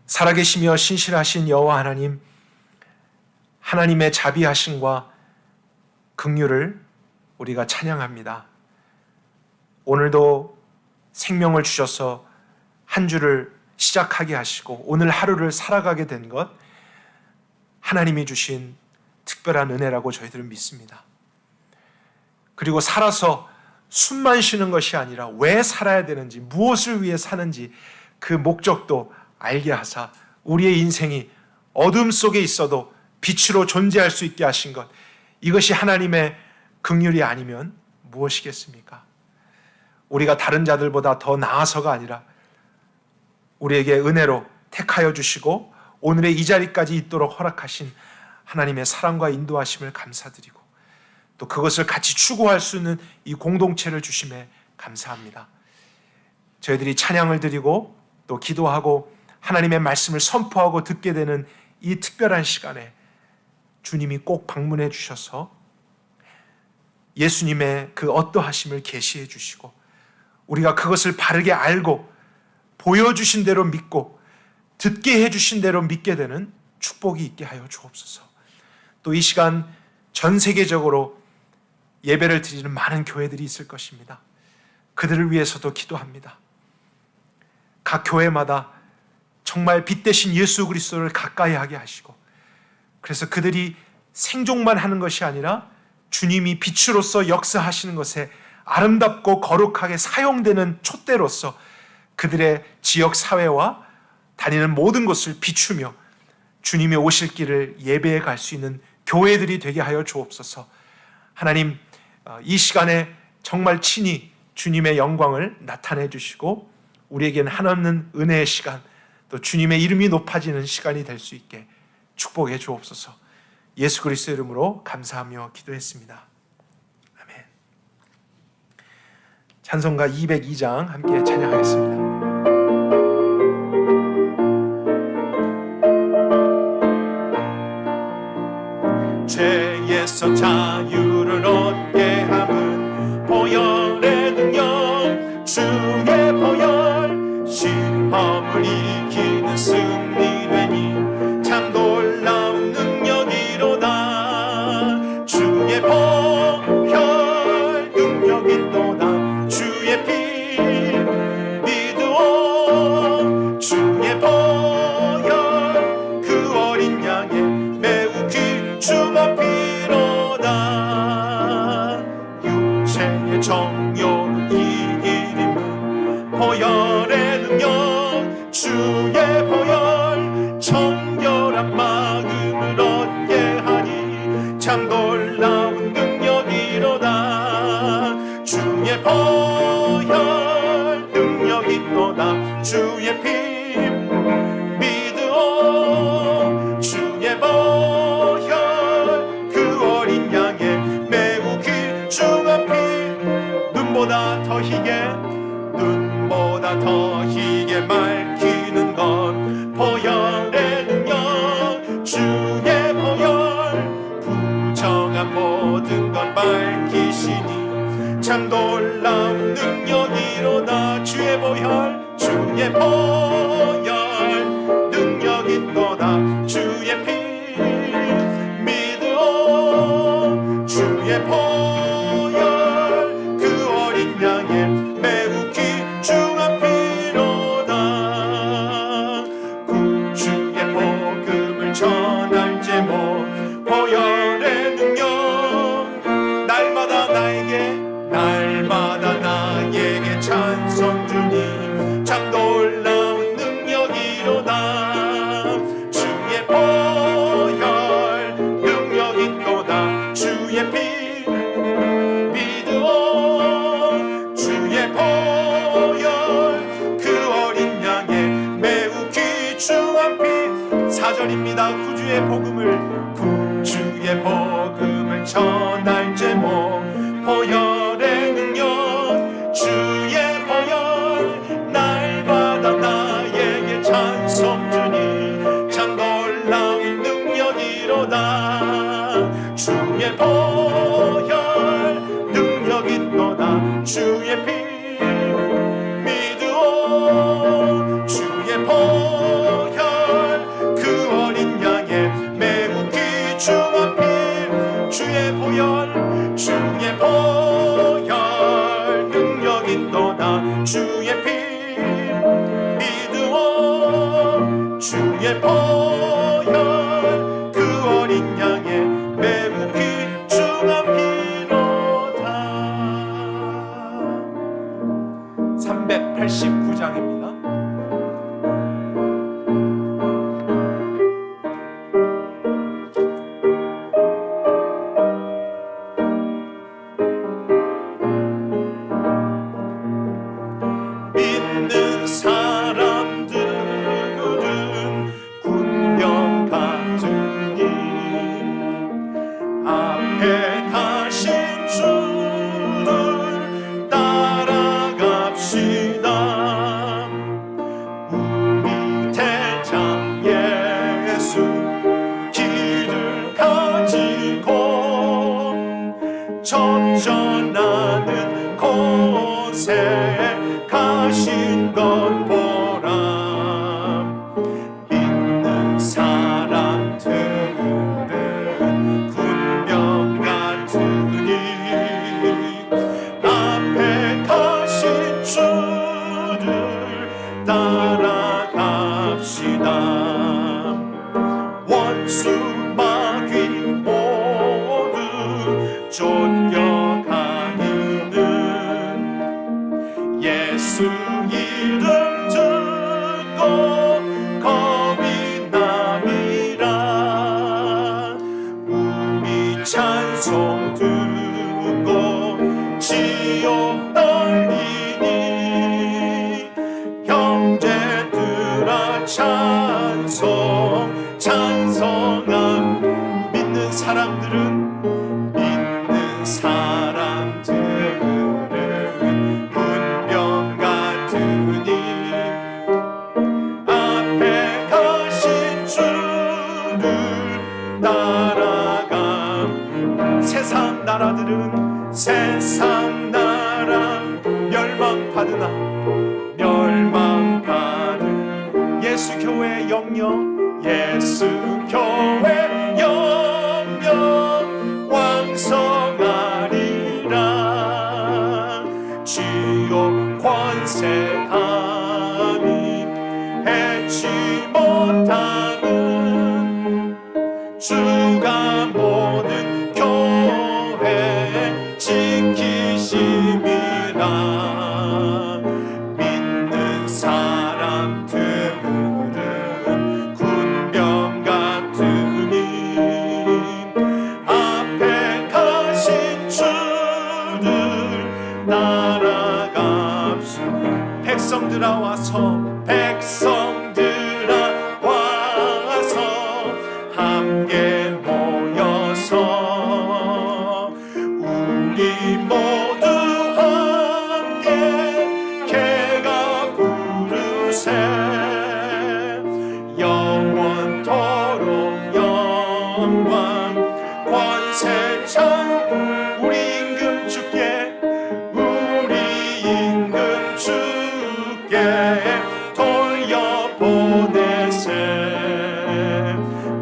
살아계시며 신실하신 여호와 하나님, 하나님의 자비하심과 긍휼을 우리가 찬양합니다. 오늘도 생명을 주셔서 한 주를 시작하게 하시고 오늘 하루를 살아가게 된 것, 하나님이 주신 특별한 은혜라고 저희들은 믿습니다. 그리고 살아서 숨만 쉬는 것이 아니라 왜 살아야 되는지, 무엇을 위해 사는지 그 목적도 알게 하사 우리의 인생이 어둠 속에 있어도 빛으로 존재할 수 있게 하신 것, 이것이 하나님의 긍휼이 아니면 무엇이겠습니까? 우리가 다른 자들보다 더 나아서가 아니라 우리에게 은혜로 택하여 주시고 오늘의 이 자리까지 있도록 허락하신 하나님의 사랑과 인도하심을 감사드리고, 또 그것을 같이 추구할 수 있는 이 공동체를 주심에 감사합니다. 저희들이 찬양을 드리고 또 기도하고 하나님의 말씀을 선포하고 듣게 되는 이 특별한 시간에 주님이 꼭 방문해 주셔서 예수님의 그 어떠하심을 계시해 주시고 우리가 그것을 바르게 알고 보여주신 대로 믿고 듣게 해주신 대로 믿게 되는 축복이 있게 하여 주옵소서. 또 이 시간 전 세계적으로 예배를 드리는 많은 교회들이 있을 것입니다. 그들을 위해서도 기도합니다. 각 교회마다 정말 빛 대신 예수 그리스도를 가까이 하게 하시고, 그래서 그들이 생종만 하는 것이 아니라 주님이 빛으로서 역사하시는 것에 아름답고 거룩하게 사용되는 촛대로서 그들의 지역 사회와 다니는 모든 곳을 비추며 주님이 오실 길을 예배해 갈 수 있는 교회들이 되게 하여 주옵소서. 하나님, 이 시간에 정말 친히 주님의 영광을 나타내 주시고 우리에게는 한없는 은혜의 시간, 또 주님의 이름이 높아지는 시간이 될 수 있게 축복해 주옵소서. 예수 그리스도 이름으로 감사하며 기도했습니다. 아멘. 찬송가 202장 함께 찬양하겠습니다. 죄에서 자유를 얻게 함은 보혈의 능력, 주의 보혈, 시험을 이기는 승리되니 참 놀라운 능력이로다. 주의 보혈 능력이 또다. 주의 피 믿으오. 주의 보혈 그 어린 양의 매우 귀중한 피로다. 육체의 정욕을 이기림은 보혈의 능력, 주의 보혈 정결한 마음을 얻게 하니 참 놀라운 능력이로다. 주의 보혈 능력이 또다. 주의 피 믿으오. 주의 보혈 그 어린 양의 매우 귀중한 피, 눈보다 더 희게 맑히는 것 보혈의 능력, 주의 보혈 부정한 모든 것 밝히시니 참 놀라운 능력이로다. 주의 보혈 능력이 또다. 주의 피 믿으오. 주의 보혈 그 어린 양의 매우 귀중한 피로다. 구주의 복음을 전할 제목 보혈의 능력, 날마다 나에게 찬송 주님 참 놀라운 능력이로다. 주의 보혈 능력이 또다. 주의 피 믿으오. 주의 보혈 그 어린 양의 매우 귀중한 피. 4절입니다. 구주의 복음을 전할 제목 보혈의 능력, 보혈 능력 있도다 주의 피 믿으오 주의 보혈 그 어린 양의 매우 귀중한 피 주의 보혈 능력 있도다 주의 피 믿으오 주의 보혈 그 어린 양의 매우 귀중한 피로다. 389장입니다. 믿는 사람들은 군병 같으니 앞에 가신 주를 따라갑시다. 우리 대장 예수 길을 가지고 접전하는 곳에 가신 것 보라. 믿는 사람들은 군병 같으니 앞에 가신 주를 따라갑시다. 원수 마귀 모두 쫓겨가기는 예수 이름 듣고 겁이 남이라. 우리 찬송 듣고 지옥 떨리니 형제들아 찬송함. 믿는 사람들은 군병 같으니 앞에 가신 주를 따라가. 세상 나라 멸망받은 예수 교회 영영 왕성하리라. 지옥 권세 감히 해치 못하는 주가 모든 교회 지키심이라. 믿는 사람들은 군병 같으니 앞에 가신 주를 따라갑시다. 백성들아 와서 함께 모여서 우리 모두 함께 개가 부르세. 영원토록 영광 권세 찬 우리 임금 주께 돌려보내세.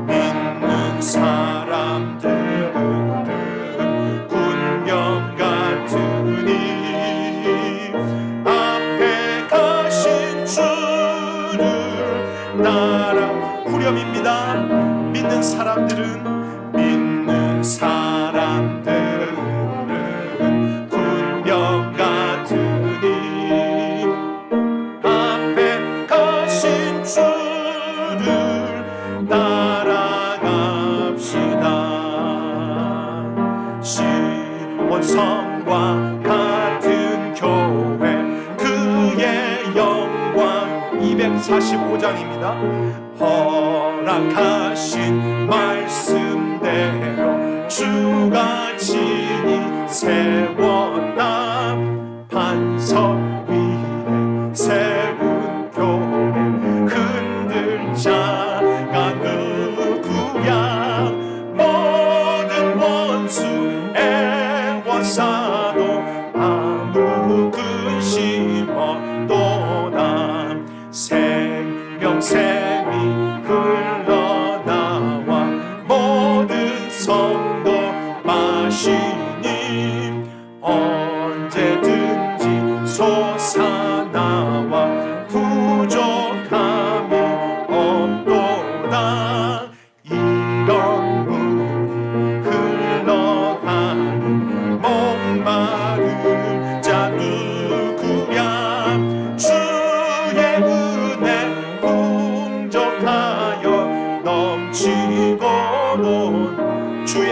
믿는 사람들은 군병 같으니 앞에 가신 주를 따라. 후렴입니다. 믿는 사람들은 군병 같으니 앞에 가신 주를 따라갑시다. 시온성과 같은 교회 그의 영광. 245장입니다. 허락하신 말씀대로 주가 친히 세웠다. 반석 위에 세운 교회 흔들 자가 누구야. 모든 원수 주님 언제든지 솟아나와 부족함이 없도다. 이런 물이 흘러가는 목마른 자 누구랴. 주의 은혜 풍족하여 넘치고도 주의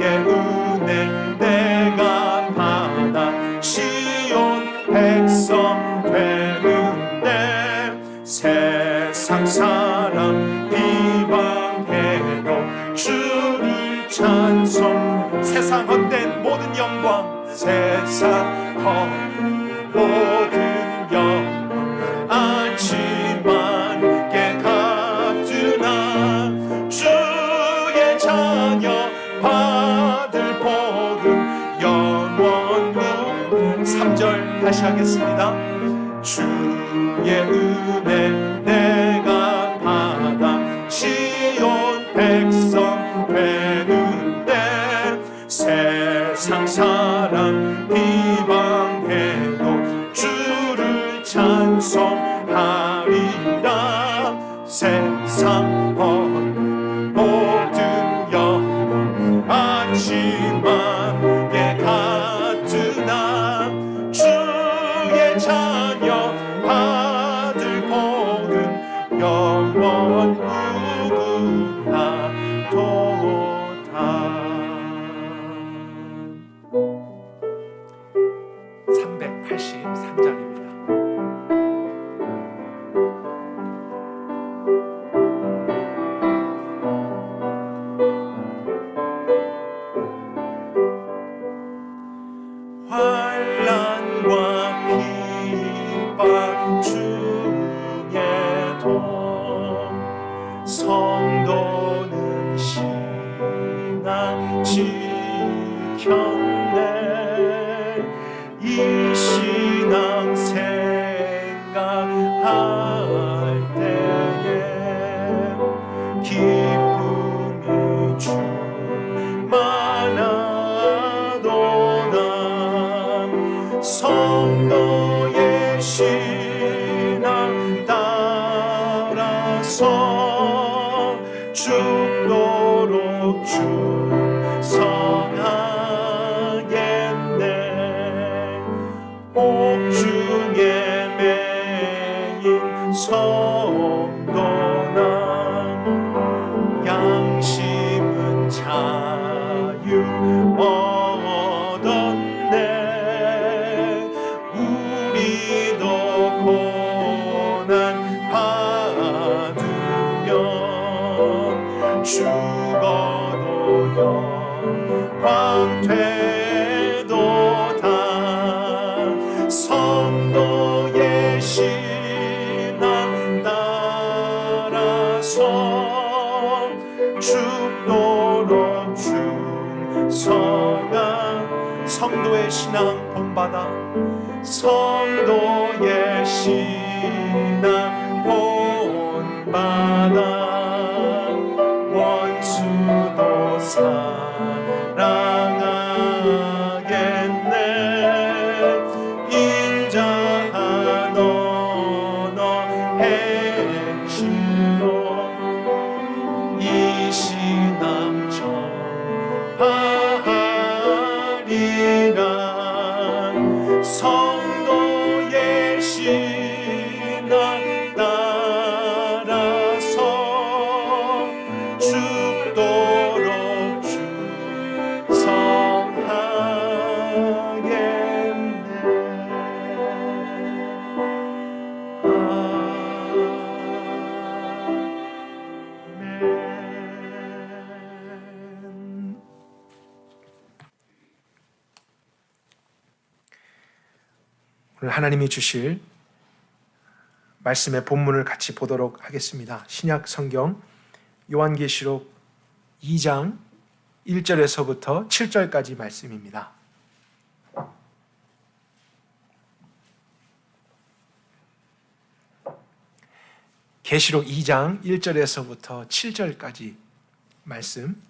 은혜 내가 받아 시온 백성 되는데. 세상 사람 비방해도 주를 찬송. 세상 헛된 모든 영광, 세상 헛된 모든 영광 않지만 게 같으나 주의 자녀 받을 복은 영원무. 3절 다시 하겠습니다. 주의 은혜 내가 받아 시온 백성 되는데. 세상 사람 비방해도 주를 찬송하리라. 세상 모든 영광 않지만 게 같으나 주의 자녀 받을 복은 영원 누구나 도다. 383장입니다. 환난과 핍박 중에도 성도는 신앙 지켰네. 이 신앙 생각할 때에 기쁨이 충만하도다. 성도의 신앙 따라서 죽도록 충성하겠네. 옥중에 매인 성도나 양심은 자유 얻었네. 우리도 고난 받으면 죽어도 영광 되도다. 성도의 신앙 따라서 죽도록 충성한. 성도의 신앙 본받아. 성도의 신앙 본받아. 원수도 사랑하겠네. 인자한 언어 행실로 이 신앙 전하리라. 성도의 신앙 따라서 죽도록 아멘. 오늘 하나님이 주실 말씀의 본문을 같이 보도록 하겠습니다. 신약 성경 요한계시록 2장 1절에서부터 7절까지 말씀입니다. 계시록 2장 1절에서부터 7절까지 말씀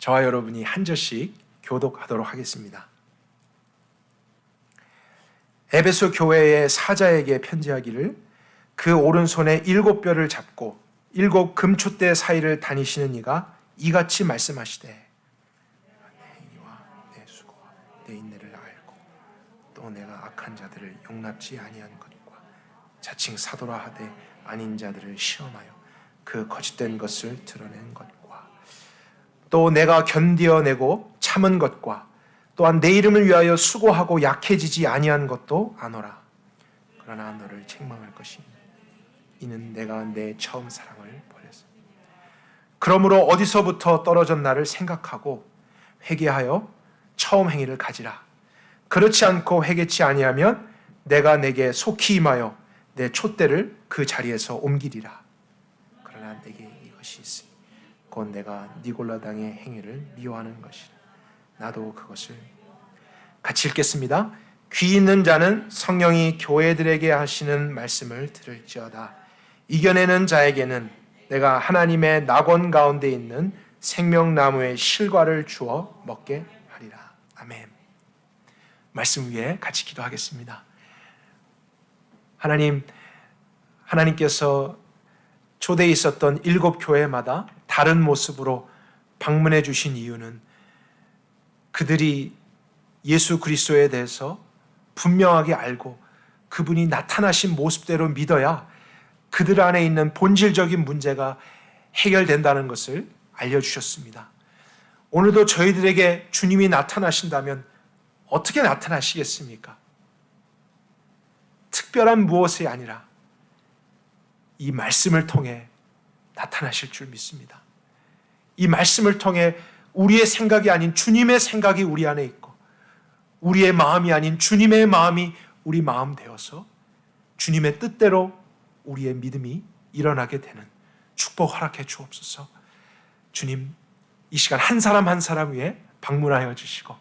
저와 여러분이 한 절씩 교독하도록 하겠습니다. 에베소 교회의 사자에게 편지하기를 그 오른손에 7뼈를 잡고 7 금촛대 사이를 다니시는 이가 이같이 말씀하시되 내 행위와 내 수고와 내 인내를 알고 또 내가 악한 자들을 용납지 아니한 것과 자칭 사도라 하되 아닌 자들을 시험하여 그 거짓된 것을 드러낸 것과 또 내가 견디어내고 참은 것과 또한 내 이름을 위하여 수고하고 약해지지 아니한 것도 아노라. 그러나 너를 책망할 것이니 이는 내가 내 처음 사랑을 버렸어. 그러므로 어디서부터 떨어졌나를 생각하고 회개하여 처음 행위를 가지라. 그렇지 않고 회개치 아니하면 내가 내게 속히 임하여 내 촛대를 그 자리에서 옮기리라. 그러나 내게 이것이 있으니 곧 내가 니골라당의 행위를 미워하는 것이라. 나도 그것을 같이 읽겠습니다. 귀 있는 자는 성령이 교회들에게 하시는 말씀을 들을지어다. 이겨내는 자에게는 내가 하나님의 낙원 가운데 있는 생명나무의 실과를 주어 먹게 하리라. 아멘. 말씀 위에 같이 기도하겠습니다. 하나님께서 초대에 있었던 7 교회마다 다른 모습으로 방문해 주신 이유는 그들이 예수 그리스도에 대해서 분명하게 알고 그분이 나타나신 모습대로 믿어야 그들 안에 있는 본질적인 문제가 해결된다는 것을 알려주셨습니다. 오늘도 저희들에게 주님이 나타나신다면 어떻게 나타나시겠습니까? 특별한 무엇이 아니라 이 말씀을 통해 나타나실 줄 믿습니다. 이 말씀을 통해 우리의 생각이 아닌 주님의 생각이 우리 안에 있고 우리의 마음이 아닌 주님의 마음이 우리 마음 되어서 주님의 뜻대로 우리의 믿음이 일어나게 되는 축복 허락해 주옵소서. 주님, 이 시간 한 사람 한 사람 위에 방문하여 주시고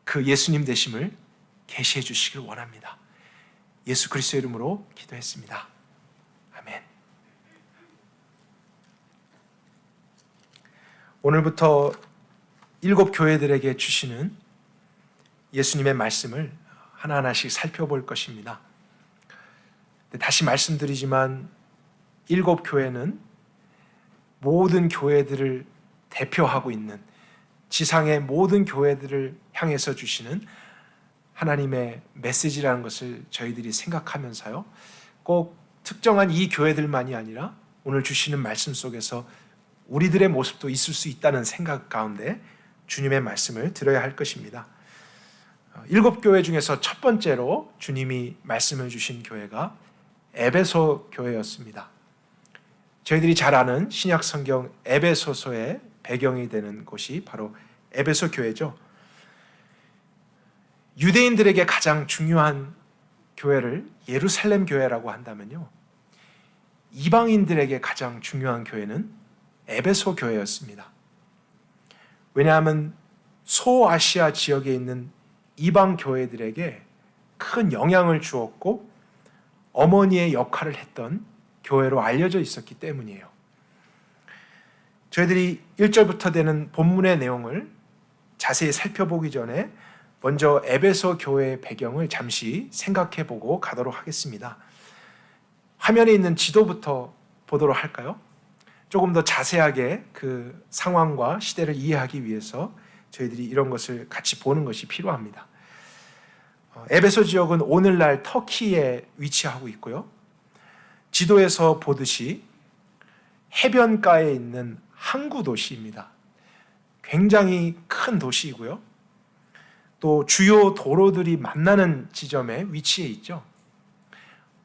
그 예수님 되심을 계시해 주시길 원합니다. 예수 그리스도의 이름으로 기도했습니다. 아멘. 오늘부터 7 교회들에게 주시는 예수님의 말씀을 하나하나씩 살펴볼 것입니다. 다시 말씀드리지만 7 교회는 모든 교회들을 대표하고 있는 지상의 모든 교회들을 향해서 주시는 하나님의 메시지라는 것을 저희들이 생각하면서요, 꼭 특정한 이 교회들만이 아니라 오늘 주시는 말씀 속에서 우리들의 모습도 있을 수 있다는 생각 가운데 주님의 말씀을 들어야 할 것입니다. 7 교회 중에서 첫 번째로 주님이 말씀을 주신 교회가 에베소 교회였습니다. 저희들이 잘 아는 신약 성경 에베소서의 배경이 되는 곳이 바로 에베소 교회죠. 유대인들에게 가장 중요한 교회를 예루살렘 교회라고 한다면요, 이방인들에게 가장 중요한 교회는 에베소 교회였습니다. 왜냐하면 소아시아 지역에 있는 이방 교회들에게 큰 영향을 주었고 어머니의 역할을 했던 교회로 알려져 있었기 때문이에요. 저희들이 1절부터 되는 본문의 내용을 자세히 살펴보기 전에 먼저 에베소 교회의 배경을 잠시 생각해 보고 가도록 하겠습니다. 화면에 있는 지도부터 보도록 할까요? 조금 더 자세하게 그 상황과 시대를 이해하기 위해서 저희들이 이런 것을 같이 보는 것이 필요합니다. 에베소 지역은 오늘날 터키에 위치하고 있고요. 지도에서 보듯이 해변가에 있는 항구 도시입니다. 굉장히 큰 도시이고요. 또 주요 도로들이 만나는 지점에 위치해 있죠.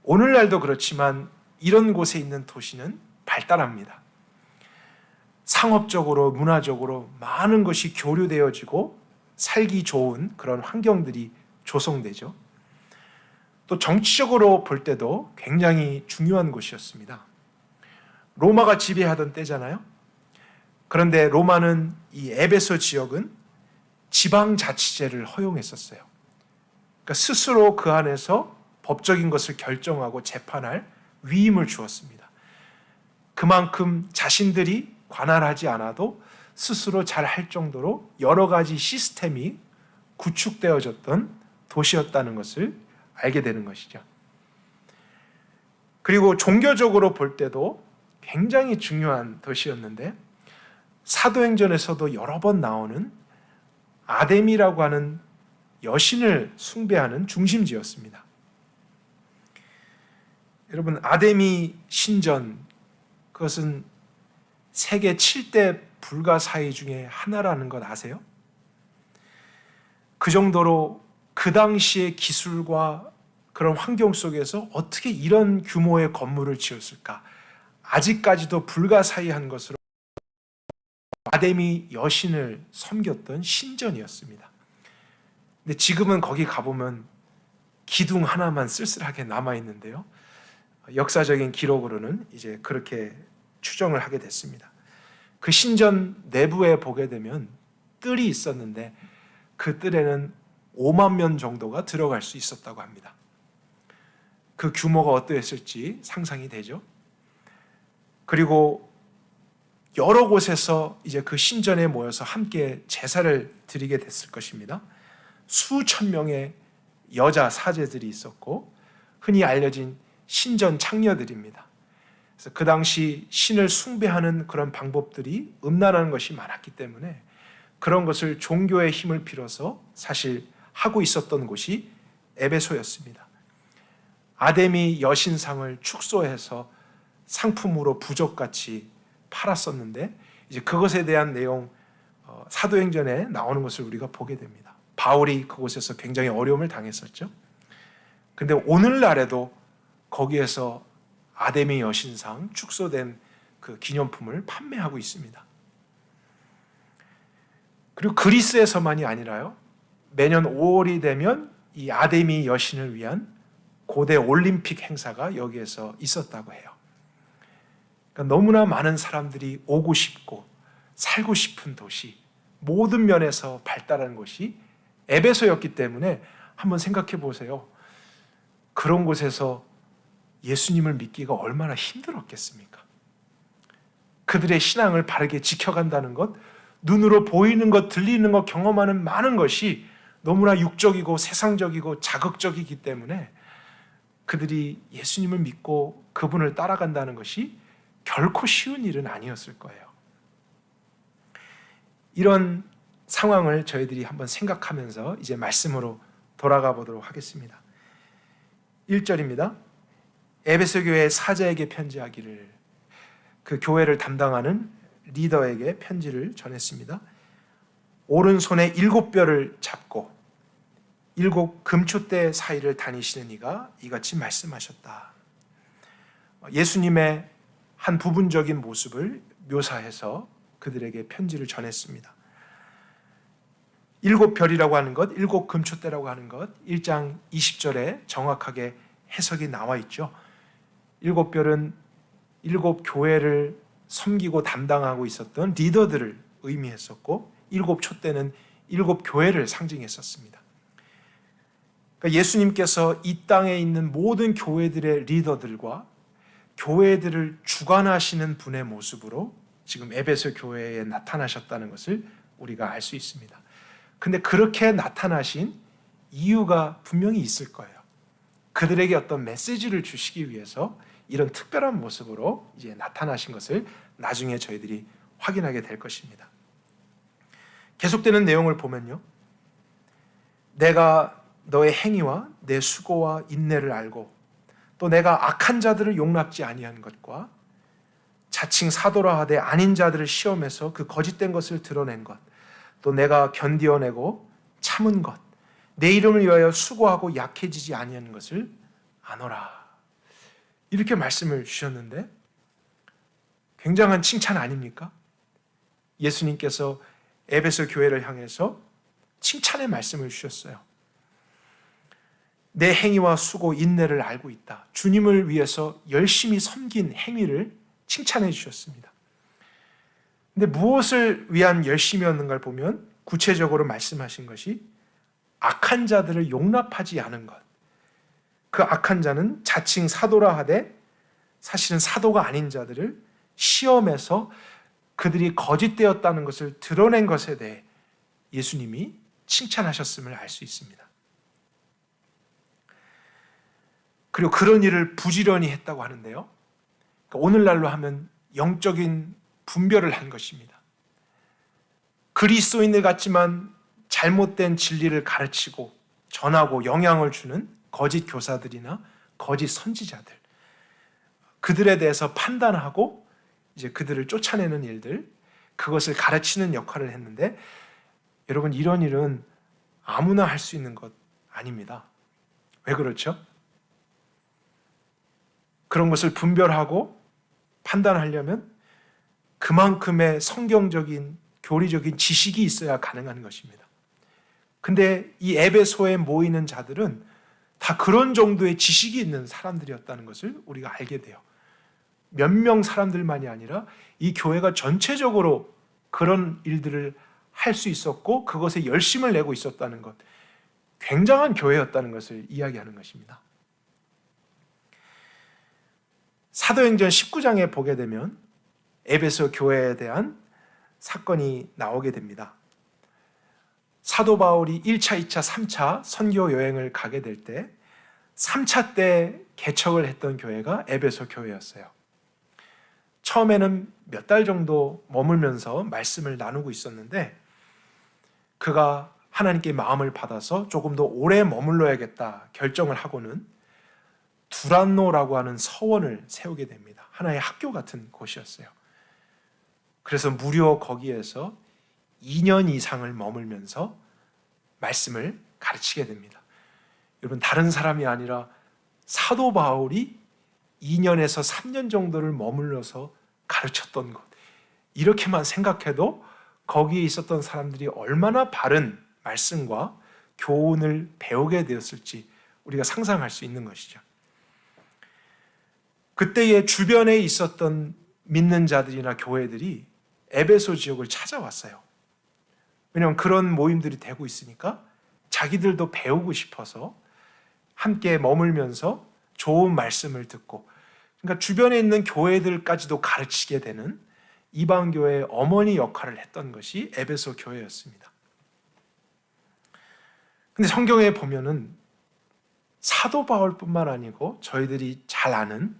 오늘날도 그렇지만 이런 곳에 있는 도시는 발달합니다. 상업적으로, 문화적으로 많은 것이 교류되어지고 살기 좋은 그런 환경들이 조성되죠. 또 정치적으로 볼 때도 굉장히 중요한 곳이었습니다. 로마가 지배하던 때잖아요. 그런데 로마는 이 에베소 지역은 지방자치제를 허용했었어요. 그러니까 스스로 그 안에서 법적인 것을 결정하고 재판할 위임을 주었습니다. 그만큼 자신들이 관할하지 않아도 스스로 잘 할 정도로 여러 가지 시스템이 구축되어졌던 도시였다는 것을 알게 되는 것이죠. 그리고 종교적으로 볼 때도 굉장히 중요한 도시였는데 사도행전에서도 여러 번 나오는 아데미라고 하는 여신을 숭배하는 중심지였습니다. 여러분, 아데미 신전, 그것은 세계 7대 불가사의 중에 하나라는 것 아세요? 그 정도로 그 당시의 기술과 그런 환경 속에서 어떻게 이런 규모의 건물을 지었을까? 아직까지도 불가사의한 것으로 아데미 여신을 섬겼던 신전이었습니다. 근데 지금은 거기 가보면 기둥 하나만 쓸쓸하게 남아있는데요. 역사적인 기록으로는 이제 그렇게 추정을 하게 됐습니다. 그 신전 내부에 보게 되면 뜰이 있었는데 그 뜰에는 5만 명 정도가 들어갈 수 있었다고 합니다. 그 규모가 어떠했을지 상상이 되죠. 그리고 여러 곳에서 이제 그 신전에 모여서 함께 제사를 드리게 됐을 것입니다. 수천 명의 여자 사제들이 있었고 흔히 알려진 신전 창녀들입니다. 그래서 그 당시 신을 숭배하는 그런 방법들이 음란한 것이 많았기 때문에 그런 것을 종교의 힘을 빌어서 사실 하고 있었던 곳이 에베소였습니다. 아데미 여신상을 축소해서 상품으로 부적같이 팔았었는데 이제 그것에 대한 내용 사도행전에 나오는 것을 우리가 보게 됩니다. 바울이 그곳에서 굉장히 어려움을 당했었죠. 근데 오늘날에도 거기에서 아데미 여신상 축소된 그 기념품을 판매하고 있습니다. 그리고 그리스에서만이 아니라요, 매년 5월이 되면 이 아데미 여신을 위한 고대 올림픽 행사가 여기에서 있었다고 해요. 그러니까 너무나 많은 사람들이 오고 싶고 살고 싶은 도시, 모든 면에서 발달한 곳이 에베소였기 때문에 한번 생각해 보세요. 그런 곳에서 예수님을 믿기가 얼마나 힘들었겠습니까? 그들의 신앙을 바르게 지켜간다는 것, 눈으로 보이는 것, 들리는 것, 경험하는 많은 것이 너무나 육적이고 세상적이고 자극적이기 때문에 그들이 예수님을 믿고 그분을 따라간다는 것이 결코 쉬운 일은 아니었을 거예요. 이런 상황을 저희들이 한번 생각하면서 이제 말씀으로 돌아가 보도록 하겠습니다. 1절입니다. 에베소 교회 사자에게 편지하기를, 그 교회를 담당하는 리더에게 편지를 전했습니다. 오른손에 7뼈를 잡고 7 금초대 사이를 다니시는 이가 이같이 말씀하셨다. 예수님의 한 부분적인 모습을 묘사해서 그들에게 편지를 전했습니다. 7별이라고 하는 것, 7 금초대라고 하는 것, 1장 20절에 정확하게 해석이 나와 있죠. 7별은 7 교회를 섬기고 담당하고 있었던 리더들을 의미했었고 7 촛대는 7 교회를 상징했었습니다. 그러니까 예수님께서 이 땅에 있는 모든 교회들의 리더들과 교회들을 주관하시는 분의 모습으로 지금 에베소 교회에 나타나셨다는 것을 우리가 알 수 있습니다. 근데 그렇게 나타나신 이유가 분명히 있을 거예요. 그들에게 어떤 메시지를 주시기 위해서 이런 특별한 모습으로 이제 나타나신 것을 나중에 저희들이 확인하게 될 것입니다. 계속되는 내용을 보면요, 내가 너의 행위와 내 수고와 인내를 알고 또 내가 악한 자들을 용납지 아니한 것과 자칭 사도라 하되 아닌 자들을 시험해서 그 거짓된 것을 드러낸 것, 또 내가 견디어내고 참은 것, 내 이름을 위하여 수고하고 약해지지 아니한 것을 아노라. 이렇게 말씀을 주셨는데 굉장한 칭찬 아닙니까? 예수님께서 에베소 교회를 향해서 칭찬의 말씀을 주셨어요. 내 행위와 수고, 인내를 알고 있다. 주님을 위해서 열심히 섬긴 행위를 칭찬해 주셨습니다. 근데 무엇을 위한 열심이었는가를 보면 구체적으로 말씀하신 것이 악한 자들을 용납하지 않은 것. 그 악한 자는 자칭 사도라 하되 사실은 사도가 아닌 자들을 시험해서 그들이 거짓되었다는 것을 드러낸 것에 대해 예수님이 칭찬하셨음을 알 수 있습니다. 그리고 그런 일을 부지런히 했다고 하는데요. 그러니까 오늘날로 하면 영적인 분별을 한 것입니다. 그리스도인들 같지만 잘못된 진리를 가르치고 전하고 영향을 주는 거짓 교사들이나 거짓 선지자들, 그들에 대해서 판단하고 이제 그들을 쫓아내는 일들, 그것을 가르치는 역할을 했는데, 여러분, 이런 일은 아무나 할 수 있는 것 아닙니다. 왜 그렇죠? 그런 것을 분별하고 판단하려면 그만큼의 성경적인 교리적인 지식이 있어야 가능한 것입니다. 근데 이 에베소에 모이는 자들은 다 그런 정도의 지식이 있는 사람들이었다는 것을 우리가 알게 돼요. 몇 명 사람들만이 아니라 이 교회가 전체적으로 그런 일들을 할 수 있었고 그것에 열심을 내고 있었다는 것, 굉장한 교회였다는 것을 이야기하는 것입니다. 사도행전 19장에 보게 되면 에베소 교회에 대한 사건이 나오게 됩니다. 사도 바울이 1차, 2차, 3차 선교 여행을 가게 될 때 3차 때 개척을 했던 교회가 에베소 교회였어요. 처음에는 몇 달 정도 머물면서 말씀을 나누고 있었는데 그가 하나님께 마음을 받아서 조금 더 오래 머물러야겠다 결정을 하고는 두란노라고 하는 서원을 세우게 됩니다. 하나의 학교 같은 곳이었어요. 그래서 무려 거기에서 2년 이상을 머물면서 말씀을 가르치게 됩니다. 여러분, 다른 사람이 아니라 사도 바울이 2년에서 3년 정도를 머물러서 가르쳤던 것, 이렇게만 생각해도 거기에 있었던 사람들이 얼마나 바른 말씀과 교훈을 배우게 되었을지 우리가 상상할 수 있는 것이죠. 그때의 주변에 있었던 믿는 자들이나 교회들이 에베소 지역을 찾아왔어요. 왜냐하면 그런 모임들이 되고 있으니까 자기들도 배우고 싶어서 함께 머물면서 좋은 말씀을 듣고, 그러니까 주변에 있는 교회들까지도 가르치게 되는 이방교회의 어머니 역할을 했던 것이 에베소 교회였습니다. 근데 성경에 보면은 사도 바울뿐만 아니고 저희들이 잘 아는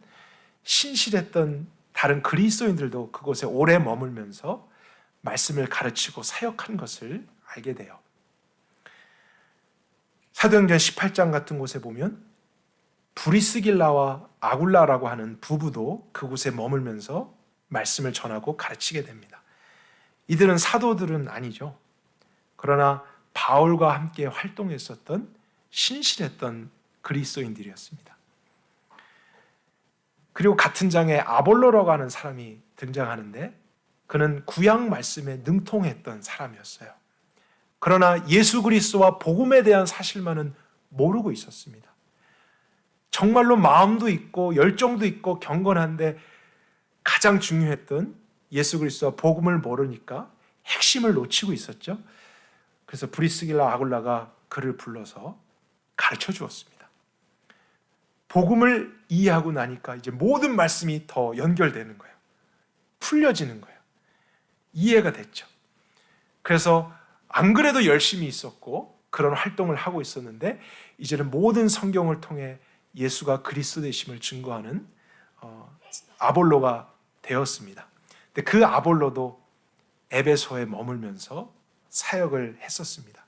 신실했던 다른 그리스도인들도 그곳에 오래 머물면서 말씀을 가르치고 사역한 것을 알게 돼요. 사도행전 18장 같은 곳에 보면 브리스길라와 아굴라라고 하는 부부도 그곳에 머물면서 말씀을 전하고 가르치게 됩니다. 이들은 사도들은 아니죠. 그러나 바울과 함께 활동했었던 신실했던 그리스도인들이었습니다. 그리고 같은 장에 아볼로라고 하는 사람이 등장하는데 그는 구약 말씀에 능통했던 사람이었어요. 그러나 예수 그리스도와 복음에 대한 사실만은 모르고 있었습니다. 정말로 마음도 있고 열정도 있고 경건한데 가장 중요했던 예수 그리스도와 복음을 모르니까 핵심을 놓치고 있었죠. 그래서 브리스길라 아굴라가 그를 불러서 가르쳐 주었습니다. 복음을 이해하고 나니까 이제 모든 말씀이 더 연결되는 거예요. 풀려지는 거예요. 이해가 됐죠. 그래서 안 그래도 열심히 있었고 그런 활동을 하고 있었는데 이제는 모든 성경을 통해 예수가 그리스도 되심을 증거하는 아볼로가 되었습니다. 근데 그 아볼로도 에베소에 머물면서 사역을 했었습니다.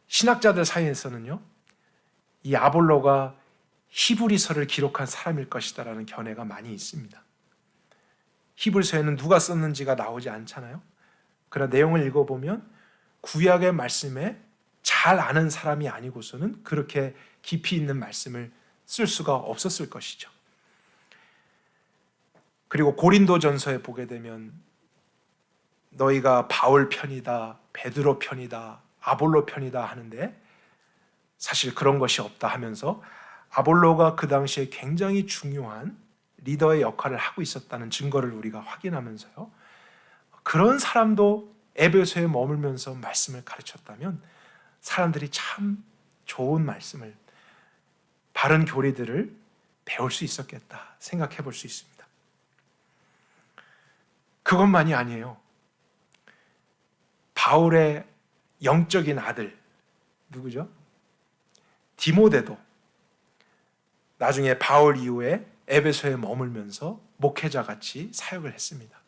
신학자들 사이에서는요, 이 아볼로가 히브리서를 기록한 사람일 것이다라는 견해가 많이 있습니다. 히브리서에는 누가 썼는지가 나오지 않잖아요. 그러나 내용을 읽어보면 구약의 말씀에 잘 아는 사람이 아니고서는 그렇게 깊이 있는 말씀을 쓸 수가 없었을 것이죠. 그리고 고린도전서에 보게 되면 너희가 바울 편이다, 베드로 편이다, 아볼로 편이다 하는데 사실 그런 것이 없다 하면서 아볼로가 그 당시에 굉장히 중요한 리더의 역할을 하고 있었다는 증거를 우리가 확인하면서요, 그런 사람도 에베소에 머물면서 말씀을 가르쳤다면 사람들이 참 좋은 말씀을, 바른 교리들을 배울 수 있었겠다 생각해 볼 수 있습니다. 그것만이 아니에요. 바울의 영적인 아들 누구죠? 디모데도 나중에 바울 이후에 에베소에 머물면서 목회자같이 사역을 했습니다.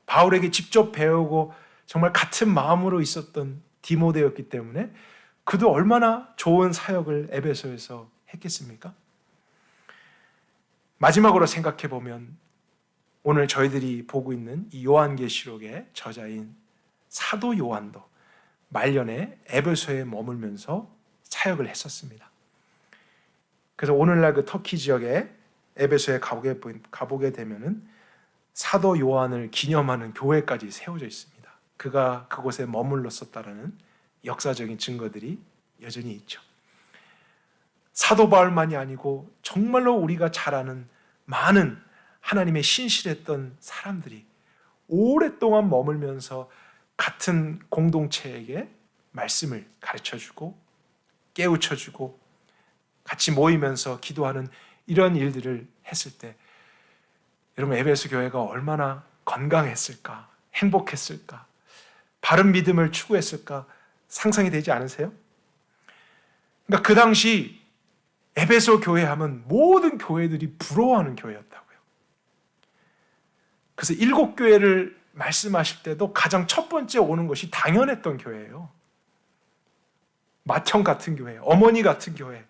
바울에게 직접 배우고 정말 같은 마음으로 있었던 디모데였기 때문에 그도 얼마나 좋은 사역을 에베소에서 했겠습니까? 마지막으로 생각해 보면 오늘 저희들이 보고 있는 이 요한계시록의 저자인 사도 요한도 말년에 에베소에 머물면서 사역을 했었습니다. 그래서 오늘날 그 터키 지역에 에베소에 가보게 되면은 사도 요한을 기념하는 교회까지 세워져 있습니다. 그가 그곳에 머물렀었다라는 역사적인 증거들이 여전히 있죠. 사도 바울만이 아니고 정말로 우리가 잘 아는 많은 하나님의 신실했던 사람들이 오랫동안 머물면서 같은 공동체에게 말씀을 가르쳐주고 깨우쳐주고 같이 모이면서 기도하는 이런 일들을 했을 때 여러분 에베소 교회가 얼마나 건강했을까, 행복했을까, 바른 믿음을 추구했을까 상상이 되지 않으세요? 그러니까 그 당시 에베소 교회 하면 모든 교회들이 부러워하는 교회였다고요. 그래서 7교회를 말씀하실 때도 가장 첫 번째 오는 것이 당연했던 교회예요. 맏형 같은 교회, 어머니 같은 교회,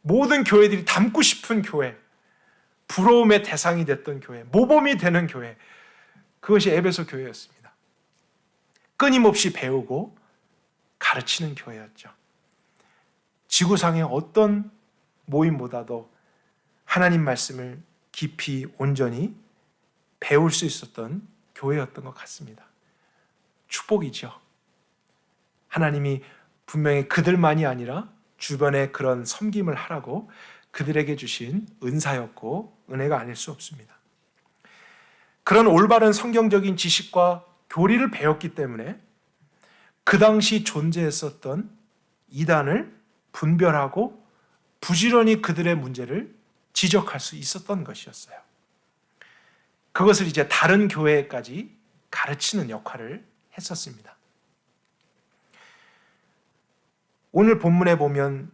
모든 교회들이 닮고 싶은 교회, 부러움의 대상이 됐던 교회, 모범이 되는 교회, 그것이 에베소 교회였습니다. 끊임없이 배우고 가르치는 교회였죠. 지구상의 어떤 모임보다도 하나님 말씀을 깊이 온전히 배울 수 있었던 교회였던 것 같습니다. 축복이죠. 하나님이 분명히 그들만이 아니라 주변에 그런 섬김을 하라고 그들에게 주신 은사였고 은혜가 아닐 수 없습니다. 그런 올바른 성경적인 지식과 교리를 배웠기 때문에 그 당시 존재했었던 이단을 분별하고 부지런히 그들의 문제를 지적할 수 있었던 것이었어요. 그것을 이제 다른 교회까지 가르치는 역할을 했었습니다. 오늘 본문에 보면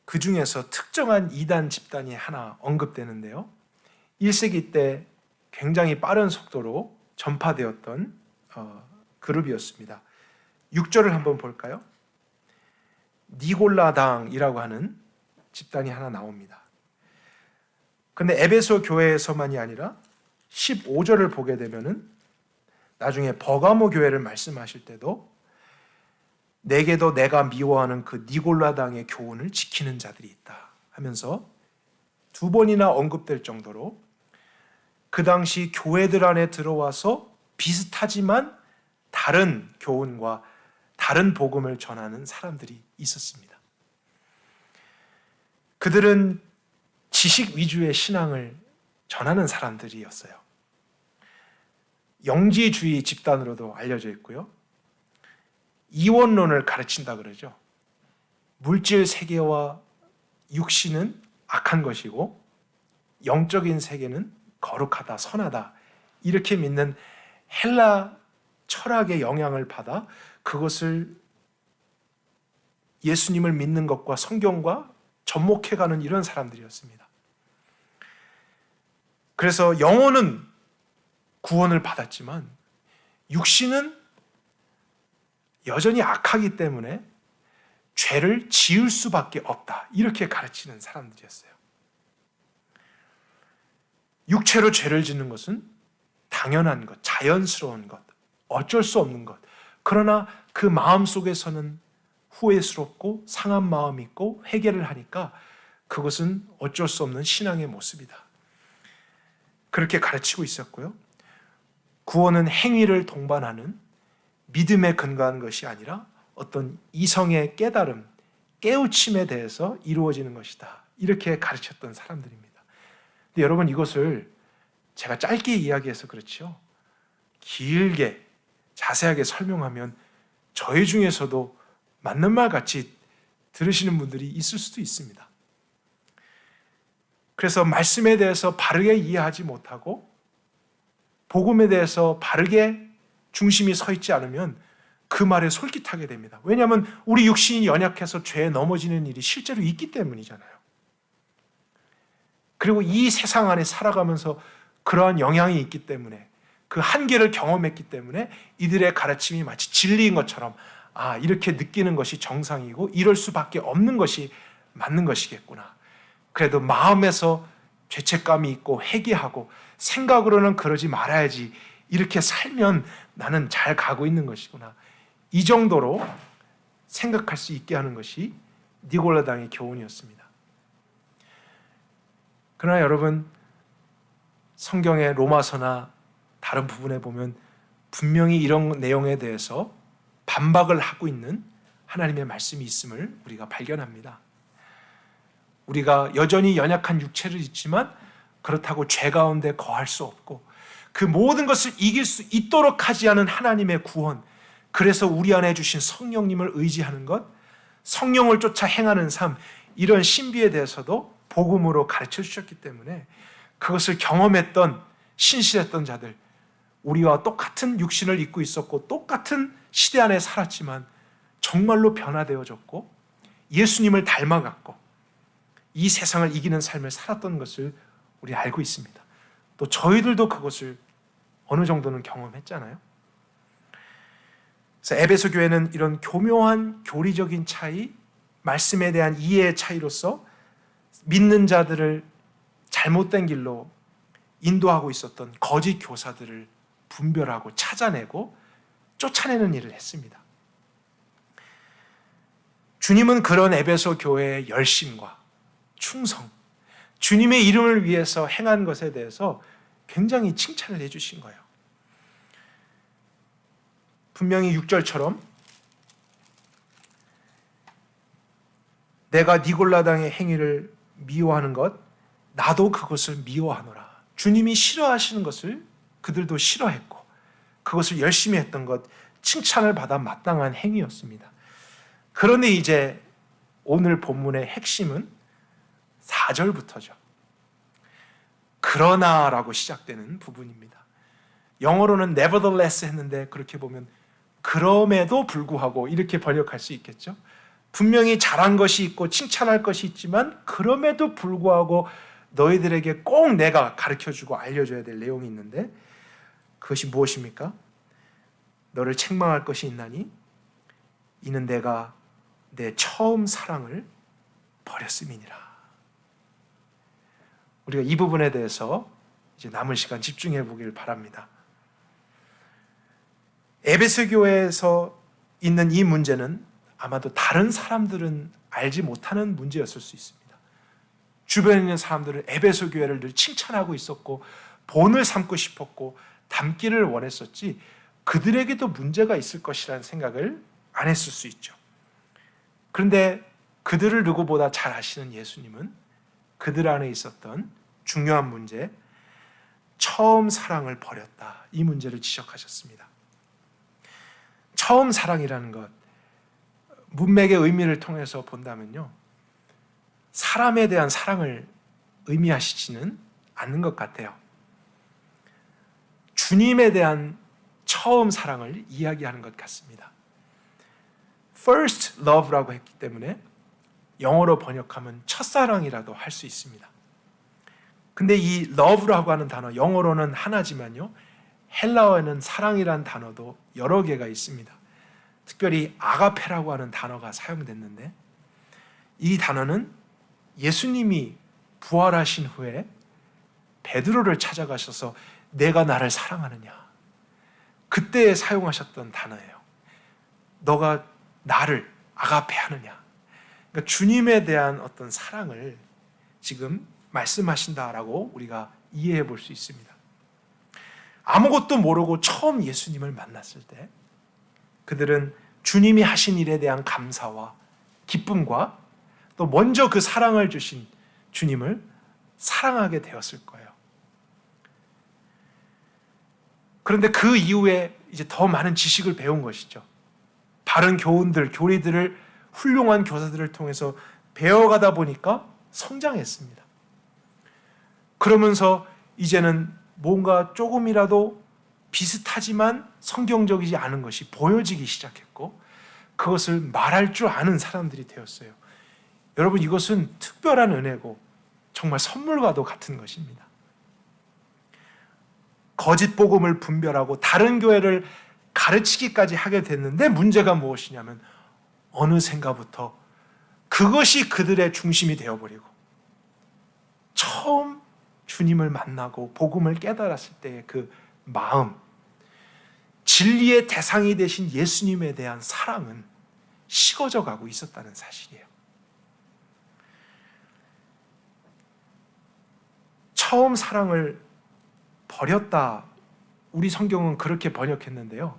그 중에서 특정한 이단 집단이 하나 언급되는데요. 1세기 때 굉장히 빠른 속도로 전파되었던 그룹이었습니다. 6절을 한번 볼까요? 니골라당이라고 하는 집단이 하나 나옵니다. 그런데 에베소 교회에서만이 아니라 15절을 보게 되면은 나중에 버가모 교회를 말씀하실 때도 내게도 내가 미워하는 그 니골라당의 교훈을 지키는 자들이 있다 하면서 2번이나 언급될 정도로 그 당시 교회들 안에 들어와서 비슷하지만 다른 교훈과 다른 복음을 전하는 사람들이 있었습니다. 그들은 지식 위주의 신앙을 전하는 사람들이었어요. 영지주의 집단으로도 알려져 있고요. 이원론을 가르친다 그러죠. 물질 세계와 육신은 악한 것이고 영적인 세계는 거룩하다, 선하다 이렇게 믿는 헬라 철학의 영향을 받아 그것을 예수님을 믿는 것과 성경과 접목해가는 이런 사람들이었습니다. 그래서 영혼은 구원을 받았지만 육신은 여전히 악하기 때문에 죄를 지을 수밖에 없다 이렇게 가르치는 사람들이었어요. 육체로 죄를 짓는 것은 당연한 것, 자연스러운 것, 어쩔 수 없는 것. 그러나 그 마음 속에서는 후회스럽고 상한 마음이 있고 회개를 하니까 그것은 어쩔 수 없는 신앙의 모습이다. 그렇게 가르치고 있었고요. 구원은 행위를 동반하는 믿음에 근거한 것이 아니라 어떤 이성의 깨달음, 깨우침에 대해서 이루어지는 것이다. 이렇게 가르쳤던 사람들입니다. 근데 여러분 이것을 제가 짧게 이야기해서 그렇죠. 길게 자세하게 설명하면 저희 중에서도 맞는 말 같이 들으시는 분들이 있을 수도 있습니다. 그래서 말씀에 대해서 바르게 이해하지 못하고 복음에 대해서 바르게 중심이 서 있지 않으면 그 말에 솔깃하게 됩니다. 왜냐하면 우리 육신이 연약해서 죄에 넘어지는 일이 실제로 있기 때문이잖아요. 그리고 이 세상 안에 살아가면서 그러한 영향이 있기 때문에, 그 한계를 경험했기 때문에 이들의 가르침이 마치 진리인 것처럼 이렇게 느끼는 것이 정상이고 이럴 수밖에 없는 것이 맞는 것이겠구나. 그래도 마음에서 죄책감이 있고 회개하고 생각으로는 그러지 말아야지, 이렇게 살면 나는 잘 가고 있는 것이구나, 이 정도로 생각할 수 있게 하는 것이 니골라당의 교훈이었습니다. 그러나 여러분, 성경의 로마서나 다른 부분에 보면 분명히 이런 내용에 대해서 반박을 하고 있는 하나님의 말씀이 있음을 우리가 발견합니다. 우리가 여전히 연약한 육체를 있지만 그렇다고 죄 가운데 거할 수 없고, 그 모든 것을 이길 수 있도록 하지 않은 하나님의 구원, 그래서 우리 안에 주신 성령님을 의지하는 것, 성령을 쫓아 행하는 삶, 이런 신비에 대해서도 복음으로 가르쳐 주셨기 때문에 그것을 경험했던 신실했던 자들, 우리와 똑같은 육신을 입고 있었고 똑같은 시대 안에 살았지만 정말로 변화되어졌고 예수님을 닮아갔고 이 세상을 이기는 삶을 살았던 것을 우리 알고 있습니다. 또 저희들도 그것을 어느 정도는 경험했잖아요. 그래서 에베소 교회는 이런 교묘한 교리적인 차이, 말씀에 대한 이해의 차이로서 믿는 자들을 잘못된 길로 인도하고 있었던 거짓 교사들을 분별하고 찾아내고 쫓아내는 일을 했습니다. 주님은 그런 에베소 교회의 열심과 충성, 주님의 이름을 위해서 행한 것에 대해서 굉장히 칭찬을 해주신 거예요. 분명히 6절처럼 내가 니골라당의 행위를 미워하는 것, 나도 그것을 미워하노라. 주님이 싫어하시는 것을 그들도 싫어했고 그것을 열심히 했던 것, 칭찬을 받아 마땅한 행위였습니다. 그런데 이제 오늘 본문의 핵심은 4절부터죠. 그러나라고 시작되는 부분입니다. 영어로는 nevertheless 했는데 그렇게 보면 그럼에도 불구하고 이렇게 번역할 수 있겠죠. 분명히 잘한 것이 있고 칭찬할 것이 있지만 그럼에도 불구하고 너희들에게 꼭 내가 가르쳐주고 알려줘야 될 내용이 있는데 그것이 무엇입니까? 너를 책망할 것이 있나니 이는 내가 내 처음 사랑을 버렸음이니라. 우리가 이 부분에 대해서 이제 남은 시간 집중해 보길 바랍니다. 에베소 교회에서 있는 이 문제는 아마도 다른 사람들은 알지 못하는 문제였을 수 있습니다. 주변에 있는 사람들은 에베소 교회를 늘 칭찬하고 있었고 본을 삼고 싶었고 닮기를 원했었지 그들에게도 문제가 있을 것이라는 생각을 안 했을 수 있죠. 그런데 그들을 누구보다 잘 아시는 예수님은 그들 안에 있었던 중요한 문제, 처음 사랑을 버렸다, 이 문제를 지적하셨습니다. 처음 사랑이라는 것, 문맥의 의미를 통해서 본다면요, 사람에 대한 사랑을 의미하시지는 않는 것 같아요. 주님에 대한 처음 사랑을 이야기하는 것 같습니다. First love라고 했기 때문에 영어로 번역하면 첫사랑이라도 할 수 있습니다. 근데 이 love라고 하는 단어, 영어로는 하나지만요, 헬라어에는 사랑이라는 단어도 여러 개가 있습니다. 특별히 아가페라고 하는 단어가 사용됐는데 이 단어는 예수님이 부활하신 후에 베드로를 찾아가셔서 내가 나를 사랑하느냐, 그때 사용하셨던 단어예요. 너가 나를 아가페하느냐. 그러니까 주님에 대한 어떤 사랑을 지금 말씀하신다라고 우리가 이해해 볼 수 있습니다. 아무것도 모르고 처음 예수님을 만났을 때 그들은 주님이 하신 일에 대한 감사와 기쁨과 또 먼저 그 사랑을 주신 주님을 사랑하게 되었을 거예요. 그런데 그 이후에 이제 더 많은 지식을 배운 것이죠. 바른 교훈들, 교리들을 훌륭한 교사들을 통해서 배워가다 보니까 성장했습니다. 그러면서 이제는 뭔가 조금이라도 비슷하지만 성경적이지 않은 것이 보여지기 시작했고 그것을 말할 줄 아는 사람들이 되었어요. 여러분, 이것은 특별한 은혜고 정말 선물과도 같은 것입니다. 거짓 복음을 분별하고 다른 교회를 가르치기까지 하게 됐는데 문제가 무엇이냐면 어느샌가부터 그것이 그들의 중심이 되어버리고 처음 주님을 만나고 복음을 깨달았을 때의 그 마음, 진리의 대상이 되신 예수님에 대한 사랑은 식어져 가고 있었다는 사실이에요. 처음 사랑을 버렸다. 우리 성경은 그렇게 번역했는데요.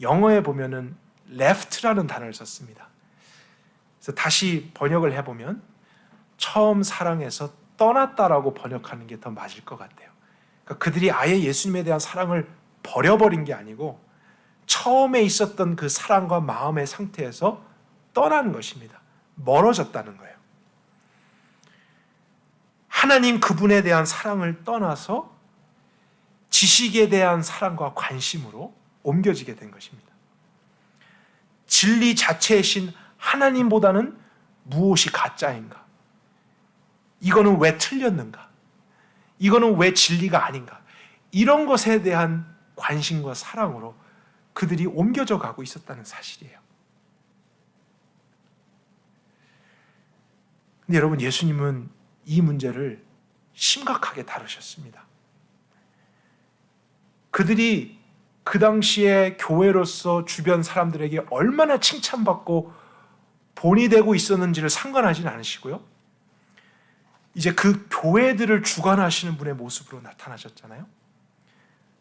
영어에 보면은 left라는 단어를 썼습니다. 그래서 다시 번역을 해보면 처음 사랑에서 떠났다라고 번역하는 게 더 맞을 것 같아요. 그러니까 그들이 아예 예수님에 대한 사랑을 버려버린 게 아니고 처음에 있었던 그 사랑과 마음의 상태에서 떠나는 것입니다. 멀어졌다는 거예요. 하나님 그분에 대한 사랑을 떠나서 지식에 대한 사랑과 관심으로 옮겨지게 된 것입니다. 진리 자체이신 하나님보다는 무엇이 가짜인가? 이거는 왜 틀렸는가? 이거는 왜 진리가 아닌가? 이런 것에 대한 관심과 사랑으로 그들이 옮겨져 가고 있었다는 사실이에요. 근데 여러분, 예수님은 이 문제를 심각하게 다루셨습니다. 그들이 그 당시에 교회로서 주변 사람들에게 얼마나 칭찬받고 본이 되고 있었는지를 상관하지는 않으시고요. 이제 그 교회들을 주관하시는 분의 모습으로 나타나셨잖아요.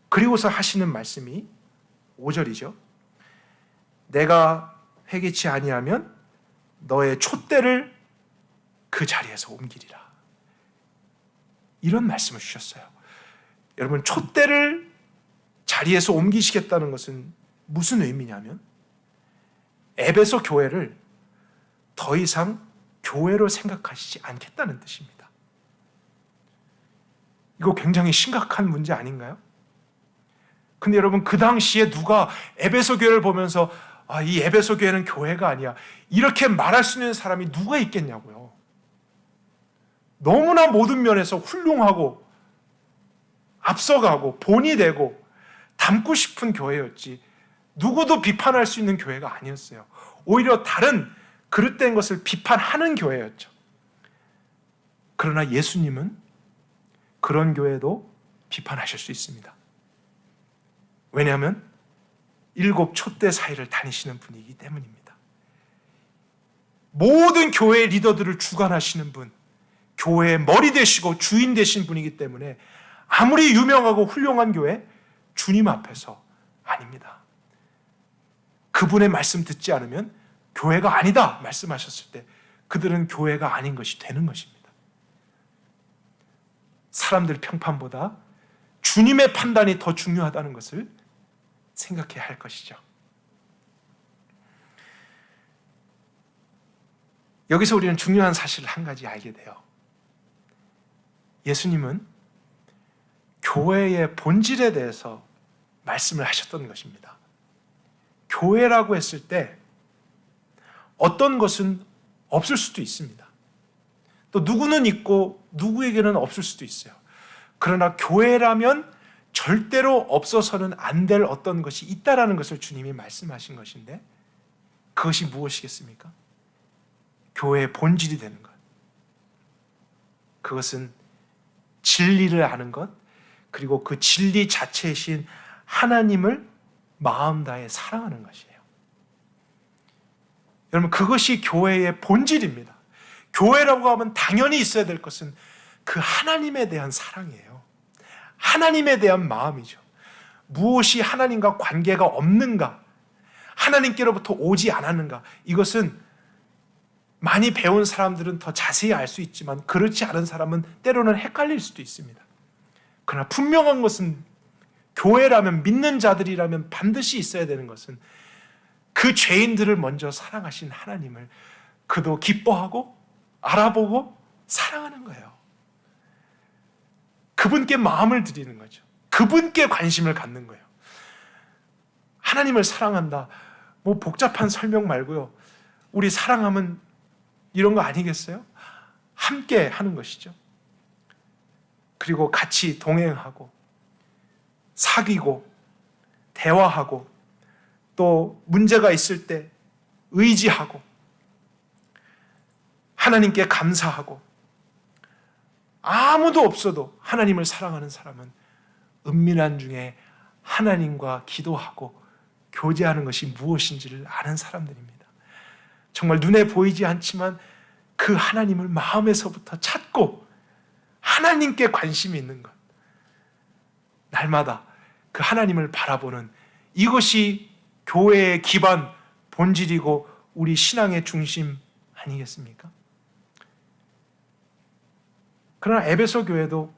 그리고서 하시는 말씀이 5절이죠. 내가 회개치 아니하면 너의 촛대를 그 자리에서 옮기리라. 이런 말씀을 주셨어요. 여러분, 촛대를 자리에서 옮기시겠다는 것은 무슨 의미냐면 에베소 교회를 더 이상 교회로 생각하시지 않겠다는 뜻입니다. 이거 굉장히 심각한 문제 아닌가요? 근데 여러분, 그 당시에 누가 에베소 교회를 보면서 이 에베소 교회는 교회가 아니야, 이렇게 말할 수 있는 사람이 누가 있겠냐고요. 너무나 모든 면에서 훌륭하고 앞서가고 본이 되고 닮고 싶은 교회였지 누구도 비판할 수 있는 교회가 아니었어요. 오히려 다른 그릇된 것을 비판하는 교회였죠. 그러나 예수님은 그런 교회도 비판하실 수 있습니다. 왜냐하면 7 촛대 사이를 다니시는 분이기 때문입니다. 모든 교회의 리더들을 주관하시는 분, 교회의 머리 되시고 주인 되신 분이기 때문에 아무리 유명하고 훌륭한 교회, 주님 앞에서 아닙니다. 그분의 말씀 듣지 않으면 교회가 아니다 말씀하셨을 때 그들은 교회가 아닌 것이 되는 것입니다. 사람들 평판보다 주님의 판단이 더 중요하다는 것을 생각해야 할 것이죠. 여기서 우리는 중요한 사실을 한 가지 알게 돼요. 예수님은 교회의 본질에 대해서 말씀을 하셨던 것입니다. 교회라고 했을 때 어떤 것은 없을 수도 있습니다. 또 누구는 있고 누구에게는 없을 수도 있어요. 그러나 교회라면 절대로 없어서는 안 될 어떤 것이 있다라는 것을 주님이 말씀하신 것인데 그것이 무엇이겠습니까? 교회의 본질이 되는 것. 그것은 진리를 아는 것, 그리고 그 진리 자체이신 하나님을 마음 다해 사랑하는 것이에요. 여러분, 그것이 교회의 본질입니다. 교회라고 하면 당연히 있어야 될 것은 그 하나님에 대한 사랑이에요. 하나님에 대한 마음이죠. 무엇이 하나님과 관계가 없는가, 하나님께로부터 오지 않았는가, 이것은 많이 배운 사람들은 더 자세히 알 수 있지만 그렇지 않은 사람은 때로는 헷갈릴 수도 있습니다. 그러나 분명한 것은 교회라면, 믿는 자들이라면 반드시 있어야 되는 것은 그 죄인들을 먼저 사랑하신 하나님을 그도 기뻐하고 알아보고 사랑하는 거예요. 그분께 마음을 드리는 거죠. 그분께 관심을 갖는 거예요. 하나님을 사랑한다. 뭐 복잡한 설명 말고요. 우리 사랑하면 이런 거 아니겠어요? 함께 하는 것이죠. 그리고 같이 동행하고 사귀고 대화하고 또 문제가 있을 때 의지하고 하나님께 감사하고 아무도 없어도 하나님을 사랑하는 사람은 은밀한 중에 하나님과 기도하고 교제하는 것이 무엇인지를 아는 사람들입니다. 정말 눈에 보이지 않지만 그 하나님을 마음에서부터 찾고 하나님께 관심이 있는 것, 날마다 그 하나님을 바라보는 이것이 교회의 기반, 본질이고 우리 신앙의 중심 아니겠습니까? 그러나 에베소 교회도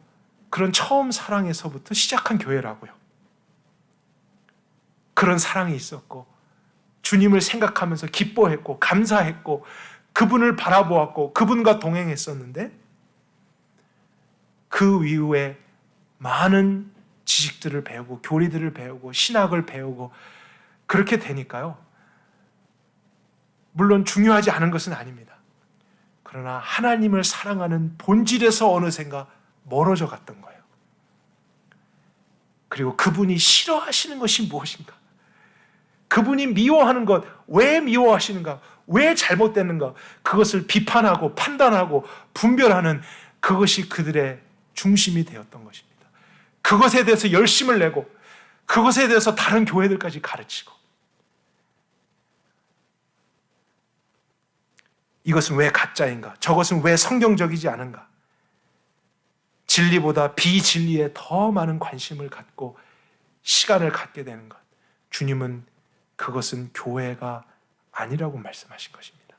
그런 처음 사랑에서부터 시작한 교회라고요. 그런 사랑이 있었고 주님을 생각하면서 기뻐했고 감사했고 그분을 바라보았고 그분과 동행했었는데 그 이후에 많은 지식들을 배우고 교리들을 배우고 신학을 배우고 그렇게 되니까요. 물론 중요하지 않은 것은 아닙니다. 그러나 하나님을 사랑하는 본질에서 어느샌가 멀어져 갔던 거예요. 그리고 그분이 싫어하시는 것이 무엇인가? 그분이 미워하는 것, 왜 미워하시는가? 왜 잘못됐는가? 그것을 비판하고 판단하고 분별하는 그것이 그들의 중심이 되었던 것입니다. 그것에 대해서 열심을 내고 그것에 대해서 다른 교회들까지 가르치고 이것은 왜 가짜인가? 저것은 왜 성경적이지 않은가? 진리보다 비진리에 더 많은 관심을 갖고 시간을 갖게 되는 것. 주님은 그것은 교회가 아니라고 말씀하신 것입니다.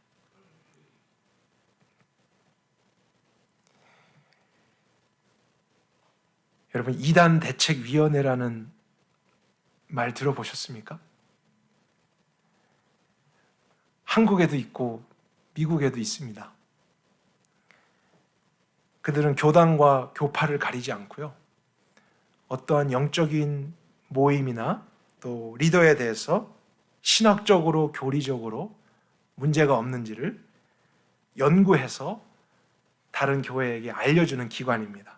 여러분, 이단 대책위원회라는 말 들어보셨습니까? 한국에도 있고 미국에도 있습니다. 그들은 교단과 교파를 가리지 않고요. 어떠한 영적인 모임이나 또 리더에 대해서 신학적으로 교리적으로 문제가 없는지를 연구해서 다른 교회에게 알려주는 기관입니다.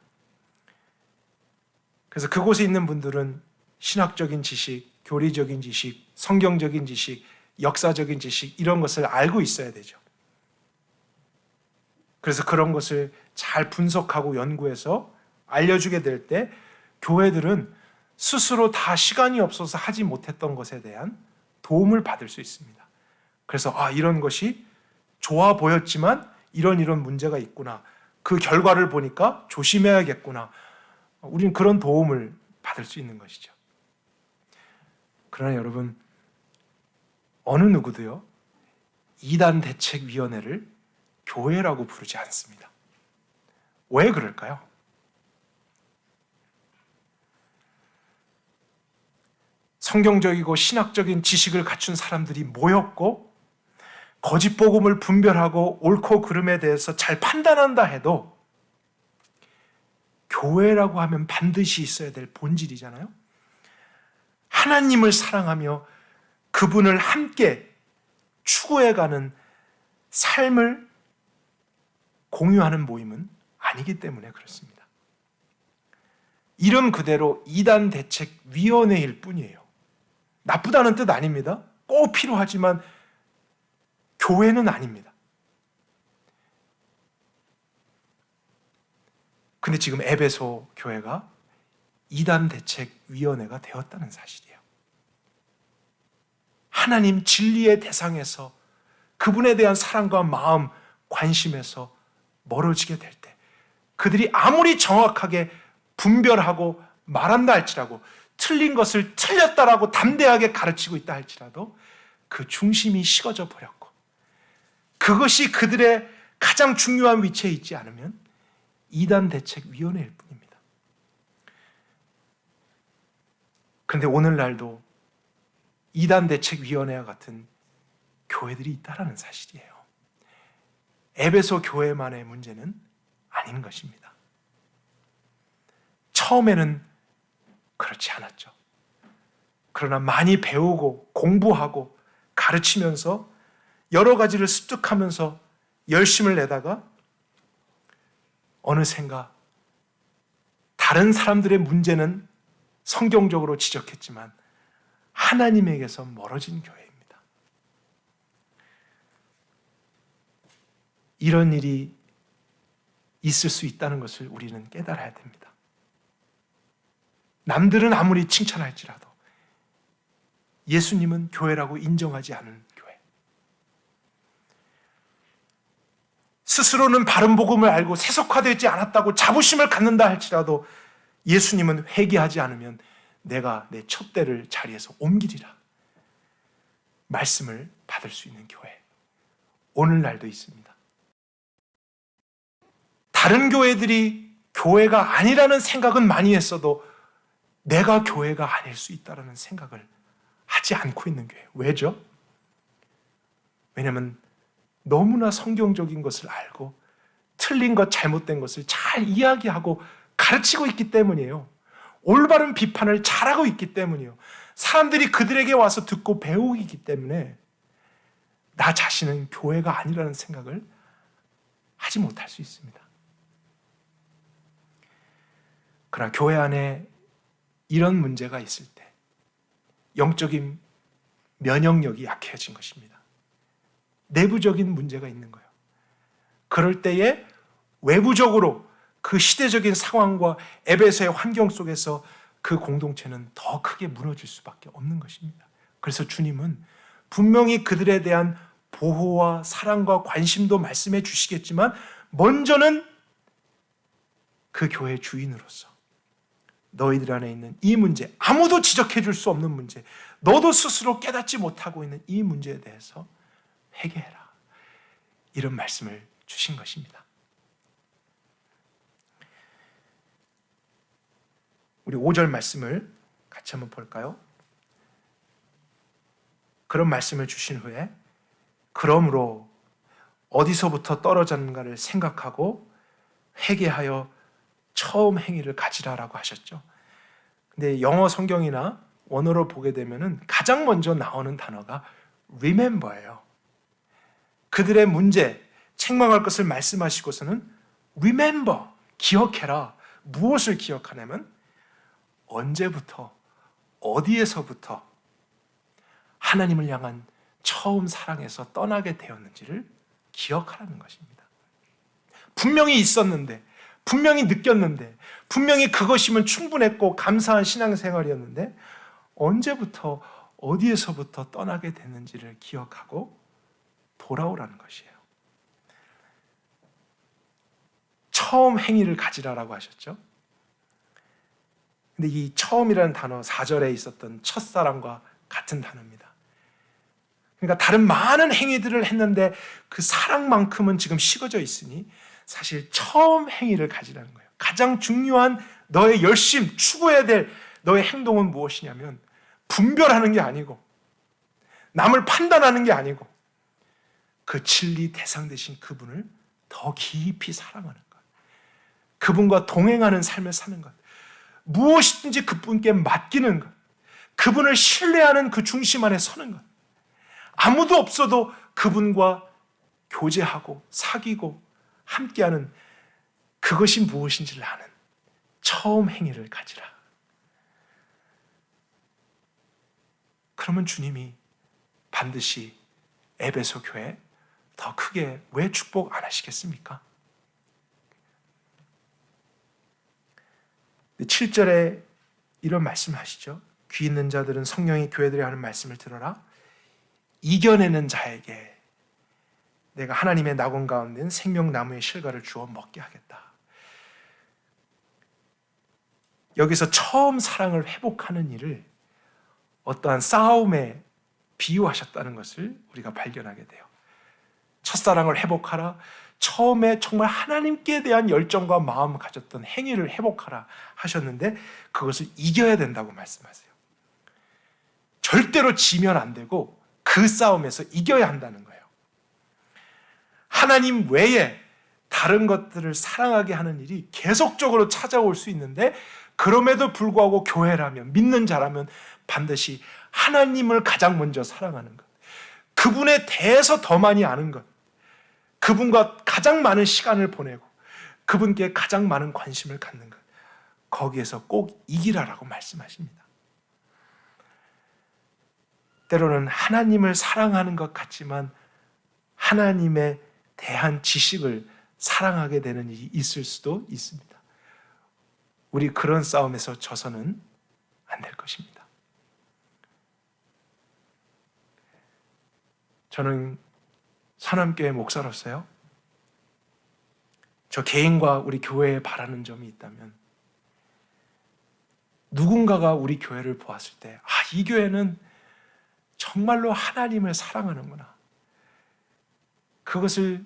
그래서 그곳에 있는 분들은 신학적인 지식, 교리적인 지식, 성경적인 지식, 역사적인 지식 이런 것을 알고 있어야 되죠. 그래서 그런 것을 잘 분석하고 연구해서 알려주게 될 때 교회들은 스스로 다 시간이 없어서 하지 못했던 것에 대한 도움을 받을 수 있습니다. 그래서 이런 것이 좋아 보였지만 이런 문제가 있구나. 그 결과를 보니까 조심해야겠구나. 우리는 그런 도움을 받을 수 있는 것이죠. 그러나 여러분, 어느 누구도요, 이단 대책위원회를 교회라고 부르지 않습니다. 왜 그럴까요? 성경적이고 신학적인 지식을 갖춘 사람들이 모였고 거짓 복음을 분별하고 옳고 그름에 대해서 잘 판단한다 해도 교회라고 하면 반드시 있어야 될 본질이잖아요. 하나님을 사랑하며 그분을 함께 추구해가는 삶을 공유하는 모임은 아니기 때문에 그렇습니다. 이름 그대로 이단 대책위원회일 뿐이에요. 나쁘다는 뜻 아닙니다. 꼭 필요하지만 교회는 아닙니다. 근데 지금 에베소 교회가 이단 대책위원회가 되었다는 사실이에요. 하나님 진리의 대상에서 그분에 대한 사랑과 마음, 관심에서 멀어지게 될 때 그들이 아무리 정확하게 분별하고 말한다 할지라도 틀린 것을 틀렸다라고 담대하게 가르치고 있다 할지라도 그 중심이 식어져 버렸고 그것이 그들의 가장 중요한 위치에 있지 않으면 이단 대책위원회일 뿐입니다. 그런데 오늘날도 이단 대책위원회와 같은 교회들이 있다는 사실이에요. 에베소 교회만의 문제는 아닌 것입니다. 처음에는 그렇지 않았죠. 그러나 많이 배우고 공부하고 가르치면서 여러 가지를 습득하면서 열심을 내다가 어느샌가 다른 사람들의 문제는 성경적으로 지적했지만 하나님에게서 멀어진 교회입니다. 이런 일이 있을 수 있다는 것을 우리는 깨달아야 됩니다. 남들은 아무리 칭찬할지라도 예수님은 교회라고 인정하지 않은 교회. 스스로는 바른 복음을 알고 세속화되지 않았다고 자부심을 갖는다 할지라도 예수님은 회개하지 않으면 내가 내 촛대를 자리에서 옮기리라 말씀을 받을 수 있는 교회, 오늘날도 있습니다. 다른 교회들이 교회가 아니라는 생각은 많이 했어도 내가 교회가 아닐 수 있다는 생각을 하지 않고 있는 교회. 왜죠? 왜냐하면 너무나 성경적인 것을 알고 틀린 것, 잘못된 것을 잘 이야기하고 가르치고 있기 때문이에요. 올바른 비판을 잘하고 있기 때문이에요. 사람들이 그들에게 와서 듣고 배우기 때문에 나 자신은 교회가 아니라는 생각을 하지 못할 수 있습니다. 그러나 교회 안에 이런 문제가 있을 때 영적인 면역력이 약해진 것입니다. 내부적인 문제가 있는 거예요. 그럴 때에 외부적으로 그 시대적인 상황과 에베소의 환경 속에서 그 공동체는 더 크게 무너질 수밖에 없는 것입니다. 그래서 주님은 분명히 그들에 대한 보호와 사랑과 관심도 말씀해 주시겠지만 먼저는 그 교회 주인으로서 너희들 안에 있는 이 문제, 아무도 지적해 줄 수 없는 문제, 너도 스스로 깨닫지 못하고 있는 이 문제에 대해서 회개해라, 이런 말씀을 주신 것입니다. 우리 5절 말씀을 같이 한번 볼까요? 그런 말씀을 주신 후에 그러므로 어디서부터 떨어졌는가를 생각하고 회개하여 처음 행위를 가지라라고 하셨죠. 근데 영어 성경이나 원어로 보게 되면은 가장 먼저 나오는 단어가 remember예요. 그들의 문제, 책망할 것을 말씀하시고서는 remember, 기억해라. 무엇을 기억하냐면 언제부터, 어디에서부터 하나님을 향한 처음 사랑에서 떠나게 되었는지를 기억하라는 것입니다. 분명히 있었는데, 분명히 느꼈는데, 분명히 그것이면 충분했고 감사한 신앙생활이었는데 언제부터, 어디에서부터 떠나게 됐는지를 기억하고 돌아오라는 것이에요. 처음 행위를 가지라라고 하셨죠. 근데 이 처음이라는 단어 4절에 있었던 첫사랑과 같은 단어입니다. 그러니까 다른 많은 행위들을 했는데 그 사랑만큼은 지금 식어져 있으니 사실 처음 행위를 가지라는 거예요. 가장 중요한 너의 열심, 추구해야 될 너의 행동은 무엇이냐면 분별하는 게 아니고 남을 판단하는 게 아니고 그 진리 대상 되신 그분을 더 깊이 사랑하는 것, 그분과 동행하는 삶을 사는 것, 무엇이든지 그분께 맡기는 것, 그분을 신뢰하는 그 중심 안에 서는 것, 아무도 없어도 그분과 교제하고 사귀고 함께하는 그것이 무엇인지를 아는 처음 행위를 가지라. 그러면 주님이 반드시 에베소 교회 더 크게 왜 축복 안 하시겠습니까? 7절에 이런 말씀하시죠. 귀 있는 자들은 성령이 교회들에 하는 말씀을 들어라. 이겨내는 자에게 내가 하나님의 낙원 가운데 있는 생명나무의 실과를 주어 먹게 하겠다. 여기서 처음 사랑을 회복하는 일을 어떠한 싸움에 비유하셨다는 것을 우리가 발견하게 돼요. 첫사랑을 회복하라. 처음에 정말 하나님께 대한 열정과 마음을 가졌던 행위를 회복하라 하셨는데 그것을 이겨야 된다고 말씀하세요. 절대로 지면 안 되고 그 싸움에서 이겨야 한다는 거예요. 하나님 외에 다른 것들을 사랑하게 하는 일이 계속적으로 찾아올 수 있는데 그럼에도 불구하고 교회라면, 믿는 자라면 반드시 하나님을 가장 먼저 사랑하는 것, 그분에 대해서 더 많이 아는 것, 그분과 가장 많은 시간을 보내고 그분께 가장 많은 관심을 갖는 것, 거기에서 꼭 이기라라고 말씀하십니다. 때로는 하나님을 사랑하는 것 같지만 하나님에 대한 지식을 사랑하게 되는 일이 있을 수도 있습니다. 우리 그런 싸움에서 져서는 안 될 것입니다. 저는 선함교회 목사로서요, 저 개인과 우리 교회에 바라는 점이 있다면, 누군가가 우리 교회를 보았을 때, 이 교회는 정말로 하나님을 사랑하는구나, 그것을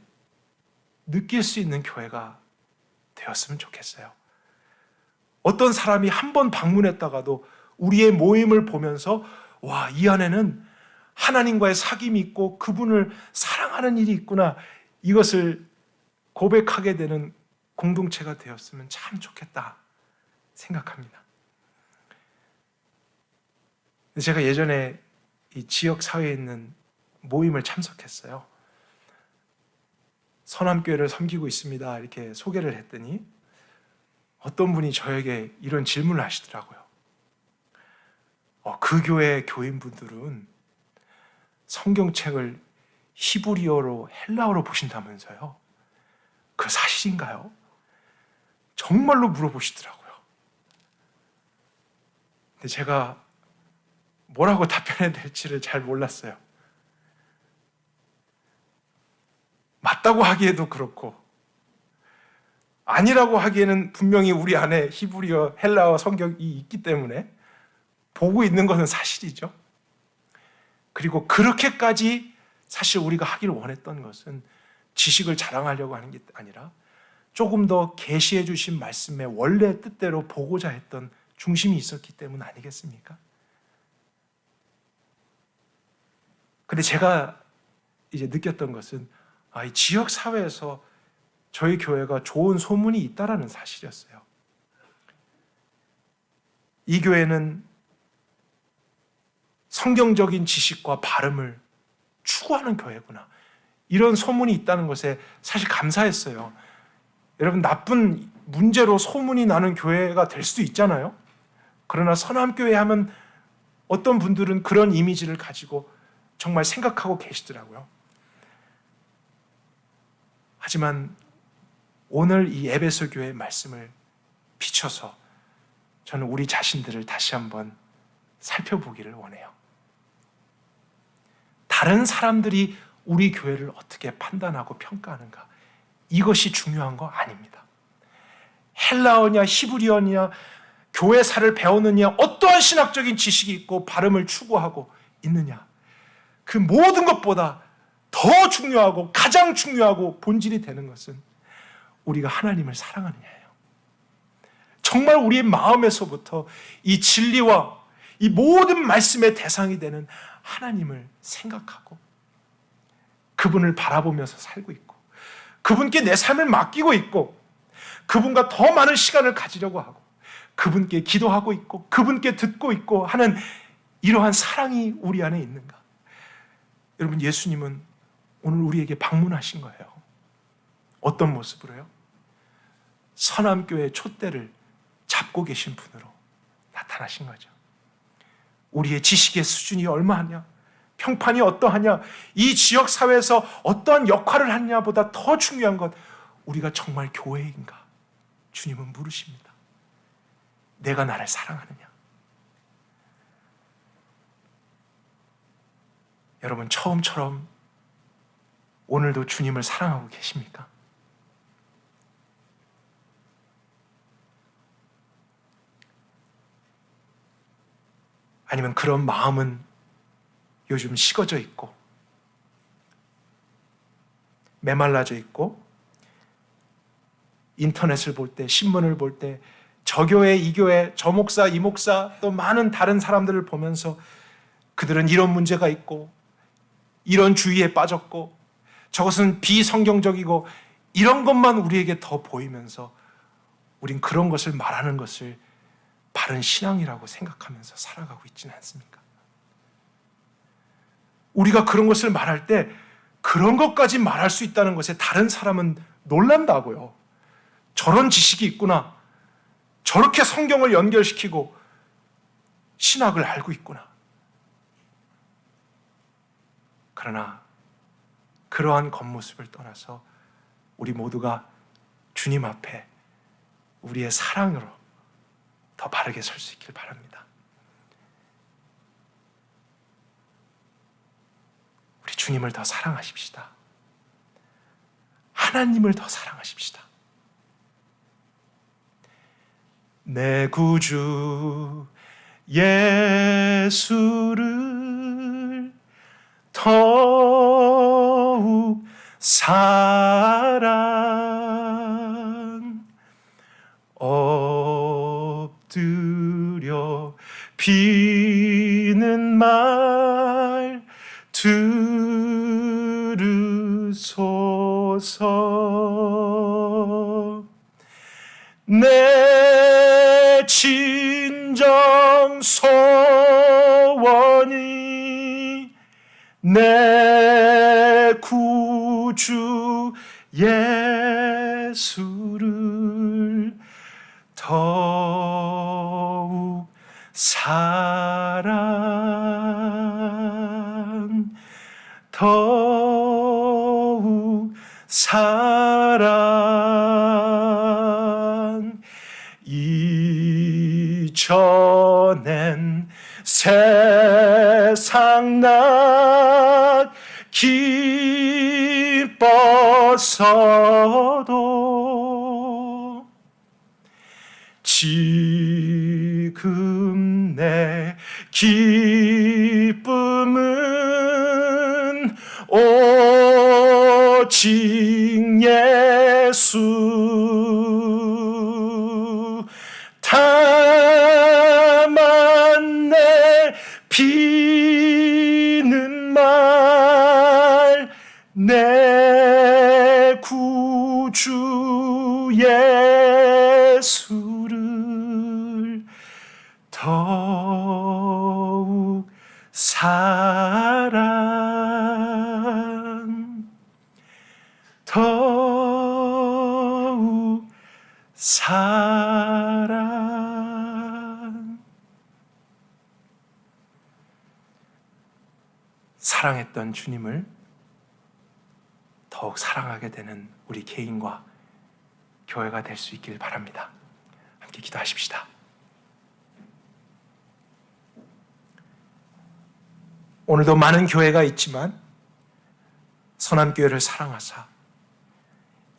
느낄 수 있는 교회가 되었으면 좋겠어요. 어떤 사람이 한 번 방문했다가도 우리의 모임을 보면서 와, 이 안에는 하나님과의 사귐이 있고 그분을 사랑하는 일이 있구나, 이것을 고백하게 되는 공동체가 되었으면 참 좋겠다 생각합니다. 제가 예전에 이 지역 사회에 있는 모임을 참석했어요. 선함교회를 섬기고 있습니다, 이렇게 소개를 했더니 어떤 분이 저에게 이런 질문을 하시더라고요. 그 교회 교인분들은 성경책을 히브리어로, 헬라어로 보신다면서요? 그 사실인가요? 정말로 물어보시더라고요. 근데 제가 뭐라고 답변해야 될지를 잘 몰랐어요. 맞다고 하기에도 그렇고 아니라고 하기에는 분명히 우리 안에 히브리어, 헬라어 성경이 있기 때문에 보고 있는 것은 사실이죠. 그리고 그렇게까지 사실 우리가 하기를 원했던 것은 지식을 자랑하려고 하는 게 아니라 조금 더 계시해 주신 말씀의 원래 뜻대로 보고자 했던 중심이 있었기 때문 아니겠습니까? 근데 제가 이제 느꼈던 것은 이 지역 사회에서 저희 교회가 좋은 소문이 있다라는 사실이었어요. 이 교회는 성경적인 지식과 발음을 추구하는 교회구나, 이런 소문이 있다는 것에 사실 감사했어요. 여러분, 나쁜 문제로 소문이 나는 교회가 될 수도 있잖아요. 그러나 선함교회 하면 어떤 분들은 그런 이미지를 가지고 정말 생각하고 계시더라고요. 하지만 오늘 이 에베소 교회의 말씀을 비춰서 저는 우리 자신들을 다시 한번 살펴보기를 원해요. 다른 사람들이 우리 교회를 어떻게 판단하고 평가하는가, 이것이 중요한 거 아닙니다. 헬라어냐 히브리어냐 교회사를 배우느냐, 어떠한 신학적인 지식이 있고 발음을 추구하고 있느냐, 그 모든 것보다 더 중요하고 가장 중요하고 본질이 되는 것은 우리가 하나님을 사랑하느냐예요. 정말 우리의 마음에서부터 이 진리와 이 모든 말씀의 대상이 되는 하나님을 생각하고 그분을 바라보면서 살고 있고 그분께 내 삶을 맡기고 있고 그분과 더 많은 시간을 가지려고 하고 그분께 기도하고 있고 그분께 듣고 있고 하는 이러한 사랑이 우리 안에 있는가? 여러분, 예수님은 오늘 우리에게 방문하신 거예요. 어떤 모습으로요? 선함교회 촛대를 잡고 계신 분으로 나타나신 거죠. 우리의 지식의 수준이 얼마하냐, 평판이 어떠하냐, 이 지역 사회에서 어떠한 역할을 하느냐보다 더 중요한 것, 우리가 정말 교회인가? 주님은 물으십니다. 내가 나를 사랑하느냐? 여러분, 처음처럼 오늘도 주님을 사랑하고 계십니까? 아니면 그런 마음은 요즘 식어져 있고 메말라져 있고 인터넷을 볼 때, 신문을 볼 때 저 교회, 이 교회, 저 목사, 이 목사, 또 많은 다른 사람들을 보면서 그들은 이런 문제가 있고 이런 주의에 빠졌고 저것은 비성경적이고 이런 것만 우리에게 더 보이면서 우린 그런 것을 말하는 것을 바른 신앙이라고 생각하면서 살아가고 있지는 않습니까? 우리가 그런 것을 말할 때 그런 것까지 말할 수 있다는 것에 다른 사람은 놀란다고요. 저런 지식이 있구나. 저렇게 성경을 연결시키고 신학을 알고 있구나. 그러나 그러한 겉모습을 떠나서 우리 모두가 주님 앞에 우리의 사랑으로 더 바르게 설 수 있길 바랍니다. 우리 주님을 더 사랑하십시다. 하나님을 더 사랑하십시다. 내 구주 예수를 더욱 사랑 엎드려 비는 말 들으소서. 내 진정 소원이 내 구주 예수를 더욱 더욱 사랑 이전엔 세상 나 기뻤어도 지금 내 기쁨은 오직 예수 다만 내 비는 말 내 구주 예수를 더욱 더욱 사랑 사랑했던 주님을 더욱 사랑하게 되는 우리 개인과 교회가 될 수 있길 바랍니다. 함께 기도하십시다. 오늘도 많은 교회가 있지만 선함교회를 사랑하사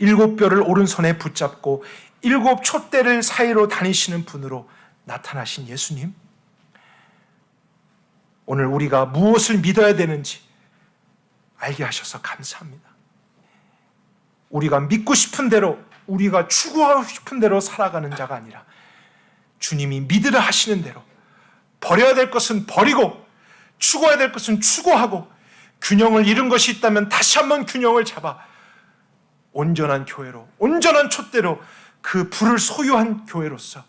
7뼈를 오른손에 붙잡고 7 촛대를 사이로 다니시는 분으로 나타나신 예수님, 오늘 우리가 무엇을 믿어야 되는지 알게 하셔서 감사합니다. 우리가 믿고 싶은 대로, 우리가 추구하고 싶은 대로 살아가는 자가 아니라 주님이 믿으라 하시는 대로 버려야 될 것은 버리고 추구해야 될 것은 추구하고 균형을 잃은 것이 있다면 다시 한번 균형을 잡아 온전한 교회로, 온전한 촛대로 그 불을 소유한 교회로서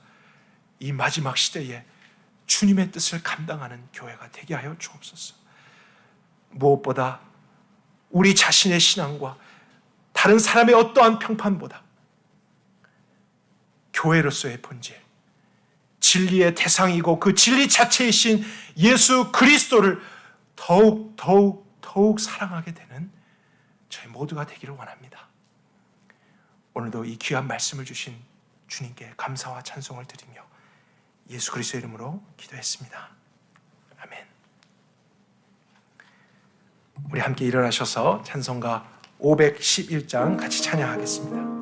이 마지막 시대에 주님의 뜻을 감당하는 교회가 되게 하여 주옵소서. 무엇보다 우리 자신의 신앙과 다른 사람의 어떠한 평판보다 교회로서의 본질, 진리의 대상이고 그 진리 자체이신 예수 그리스도를 더욱 사랑하게 되는 저희 모두가 되기를 원합니다. 오늘도 이 귀한 말씀을 주신 주님께 감사와 찬송을 드리며 예수 그리스도의 이름으로 기도했습니다. 아멘. 우리 함께 일어나셔서 찬송가 511장 같이 찬양하겠습니다.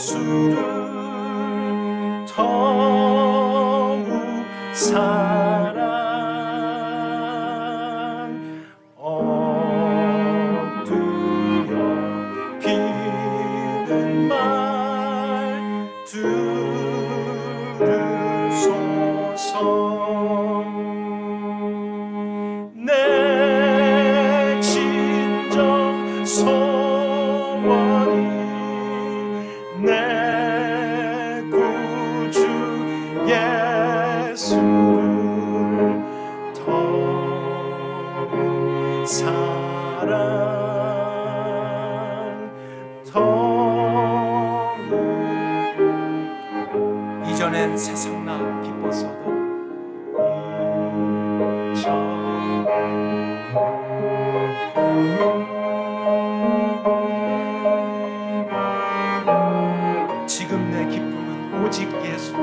예수를 더욱 사랑 엎드려 비는 말 들으소서. 내 진정 소원이 내 구주 예수를 더욱 사랑 더욱. 이전엔 세상나 기뻤어도 지금 내 기쁨은 오직 예수.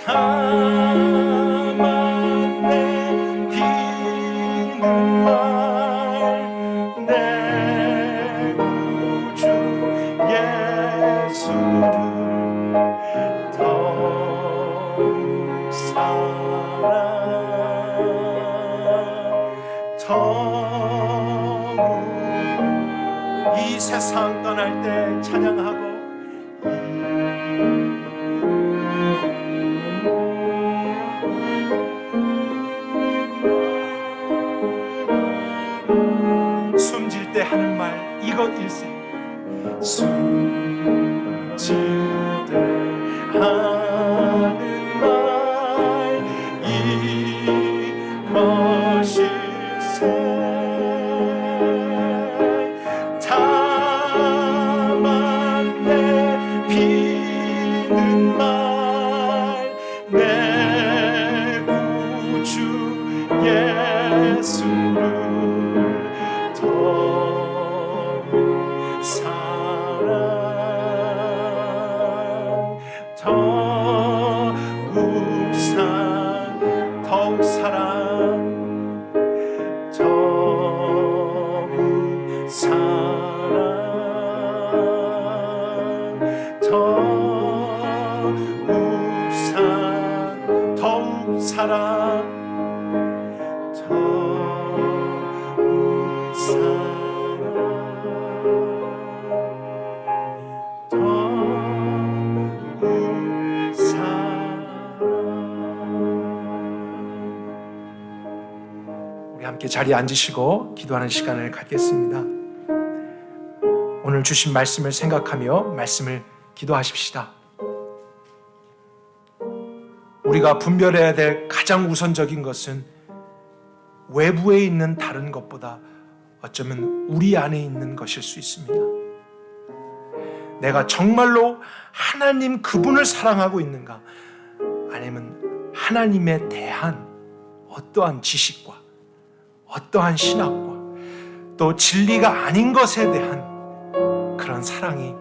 다만 내 비는 말 내 구주 예수를 더욱 사랑 더욱. 이 세상 떠날 때 찬양하고 숨질 때 하는 말 이것 일세. 숨질 때 하는 말 이것일세. 다만 내 비는 말 내 구주 예수를 더욱 사랑 더욱 사랑 더욱 사랑 더욱 사랑 우리 함께 자리에 앉으시고 기도하는 시간을 갖겠습니다. 오늘 주신 말씀을 생각하며 말씀을 기도하십시다. 우리가 분별해야 될 가장 우선적인 것은 외부에 있는 다른 것보다 어쩌면 우리 안에 있는 것일 수 있습니다. 내가 정말로 하나님 그분을 사랑하고 있는가, 아니면 하나님에 대한 어떠한 지식과 어떠한 신학과 또 진리가 아닌 것에 대한 그런 사랑이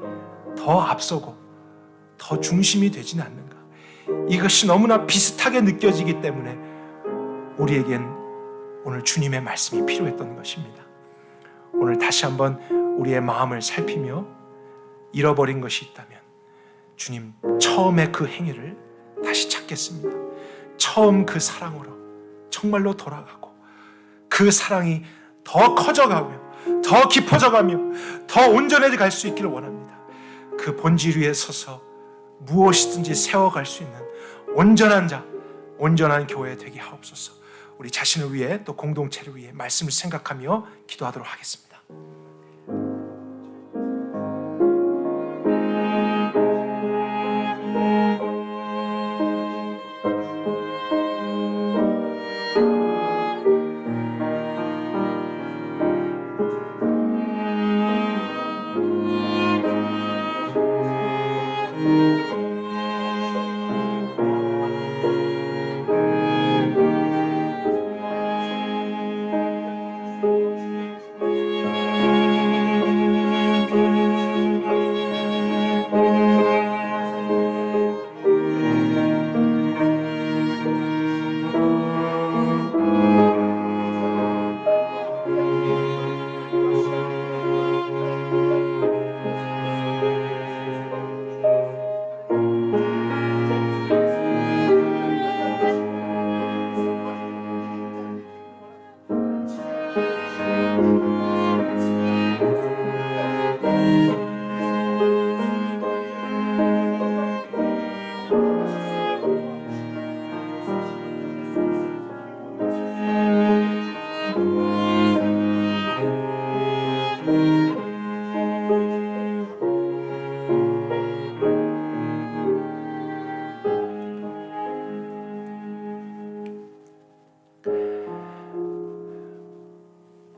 더 앞서고 더 중심이 되지는 않는가. 이것이 너무나 비슷하게 느껴지기 때문에 우리에겐 오늘 주님의 말씀이 필요했던 것입니다. 오늘 다시 한번 우리의 마음을 살피며 잃어버린 것이 있다면 주님 처음의 그 행위를 다시 찾겠습니다. 처음 그 사랑으로 정말로 돌아가고 그 사랑이 더 커져가며 더 깊어져가며 더 온전해져 갈 수 있기를 원합니다. 그 본질 위에 서서 무엇이든지 세워갈 수 있는 온전한 자, 온전한 교회 되게 하옵소서. 우리 자신을 위해 또 공동체를 위해 말씀을 생각하며 기도하도록 하겠습니다.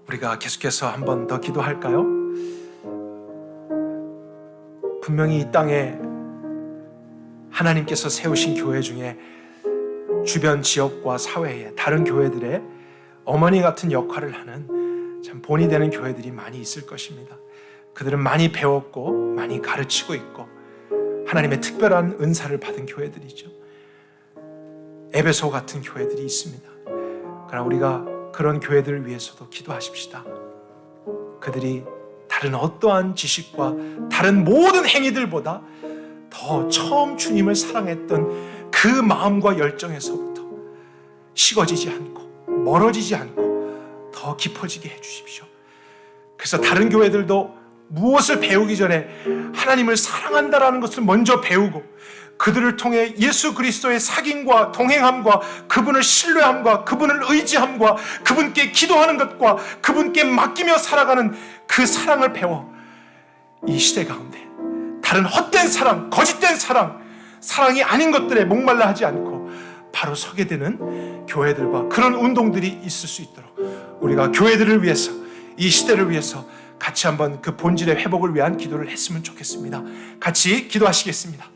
우리가 계속해서 한 번 더 기도할까요? 분명히 이 땅에 하나님께서 세우신 교회 중에 주변 지역과 사회에 다른 교회들의 어머니 같은 역할을 하는 참 본이 되는 교회들이 많이 있을 것입니다. 그들은 많이 배웠고 많이 가르치고 있고 하나님의 특별한 은사를 받은 교회들이죠. 에베소 같은 교회들이 있습니다. 그러나 우리가 그런 교회들을 위해서도 기도하십시다. 그들이 다른 어떠한 지식과 다른 모든 행위들보다 더 처음 주님을 사랑했던 그 마음과 열정에서부터 식어지지 않고 멀어지지 않고 더 깊어지게 해주십시오. 그래서 다른 교회들도 무엇을 배우기 전에 하나님을 사랑한다라는 것을 먼저 배우고 그들을 통해 예수 그리스도의 사귐과 동행함과 그분을 신뢰함과 그분을 의지함과 그분께 기도하는 것과 그분께 맡기며 살아가는 그 사랑을 배워 이 시대 가운데 다른 헛된 사랑, 거짓된 사랑, 사랑이 아닌 것들에 목말라 하지 않고 바로 서게 되는 교회들과 그런 운동들이 있을 수 있도록 우리가 교회들을 위해서 이 시대를 위해서 같이 한번 그 본질의 회복을 위한 기도를 했으면 좋겠습니다. 같이 기도하시겠습니다.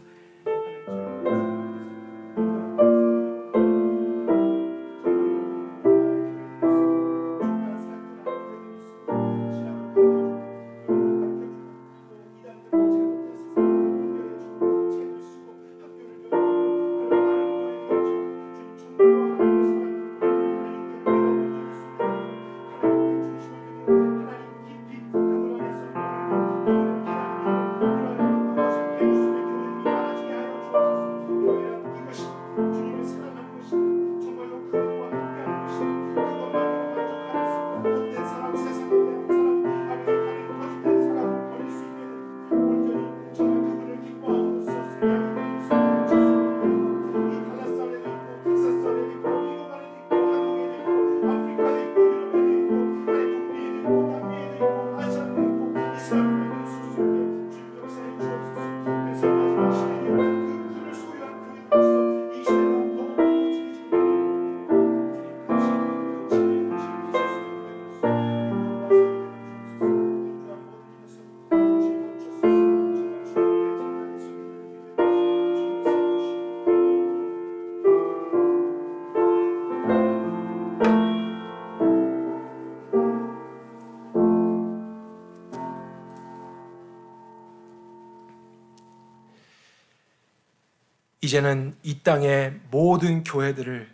이제는 이 땅의 모든 교회들을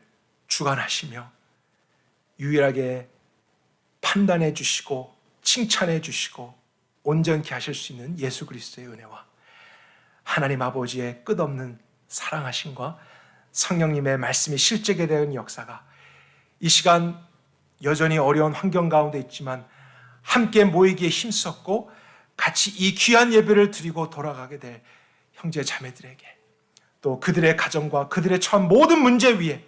주관하시며 유일하게 판단해 주시고 칭찬해 주시고 온전케 하실 수 있는 예수 그리스도의 은혜와 하나님 아버지의 끝없는 사랑하심과 성령님의 말씀이 실제게 되는 역사가 이 시간 여전히 어려운 환경 가운데 있지만 함께 모이기에 힘썼고 같이 이 귀한 예배를 드리고 돌아가게 될 형제 자매들에게 또 그들의 가정과 그들의 처한 모든 문제 위에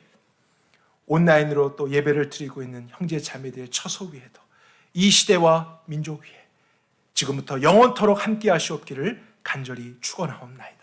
온라인으로 또 예배를 드리고 있는 형제 자매들의 처소 위에도 이 시대와 민족 위에 지금부터 영원토록 함께 하시옵기를 간절히 축원하옵나이다.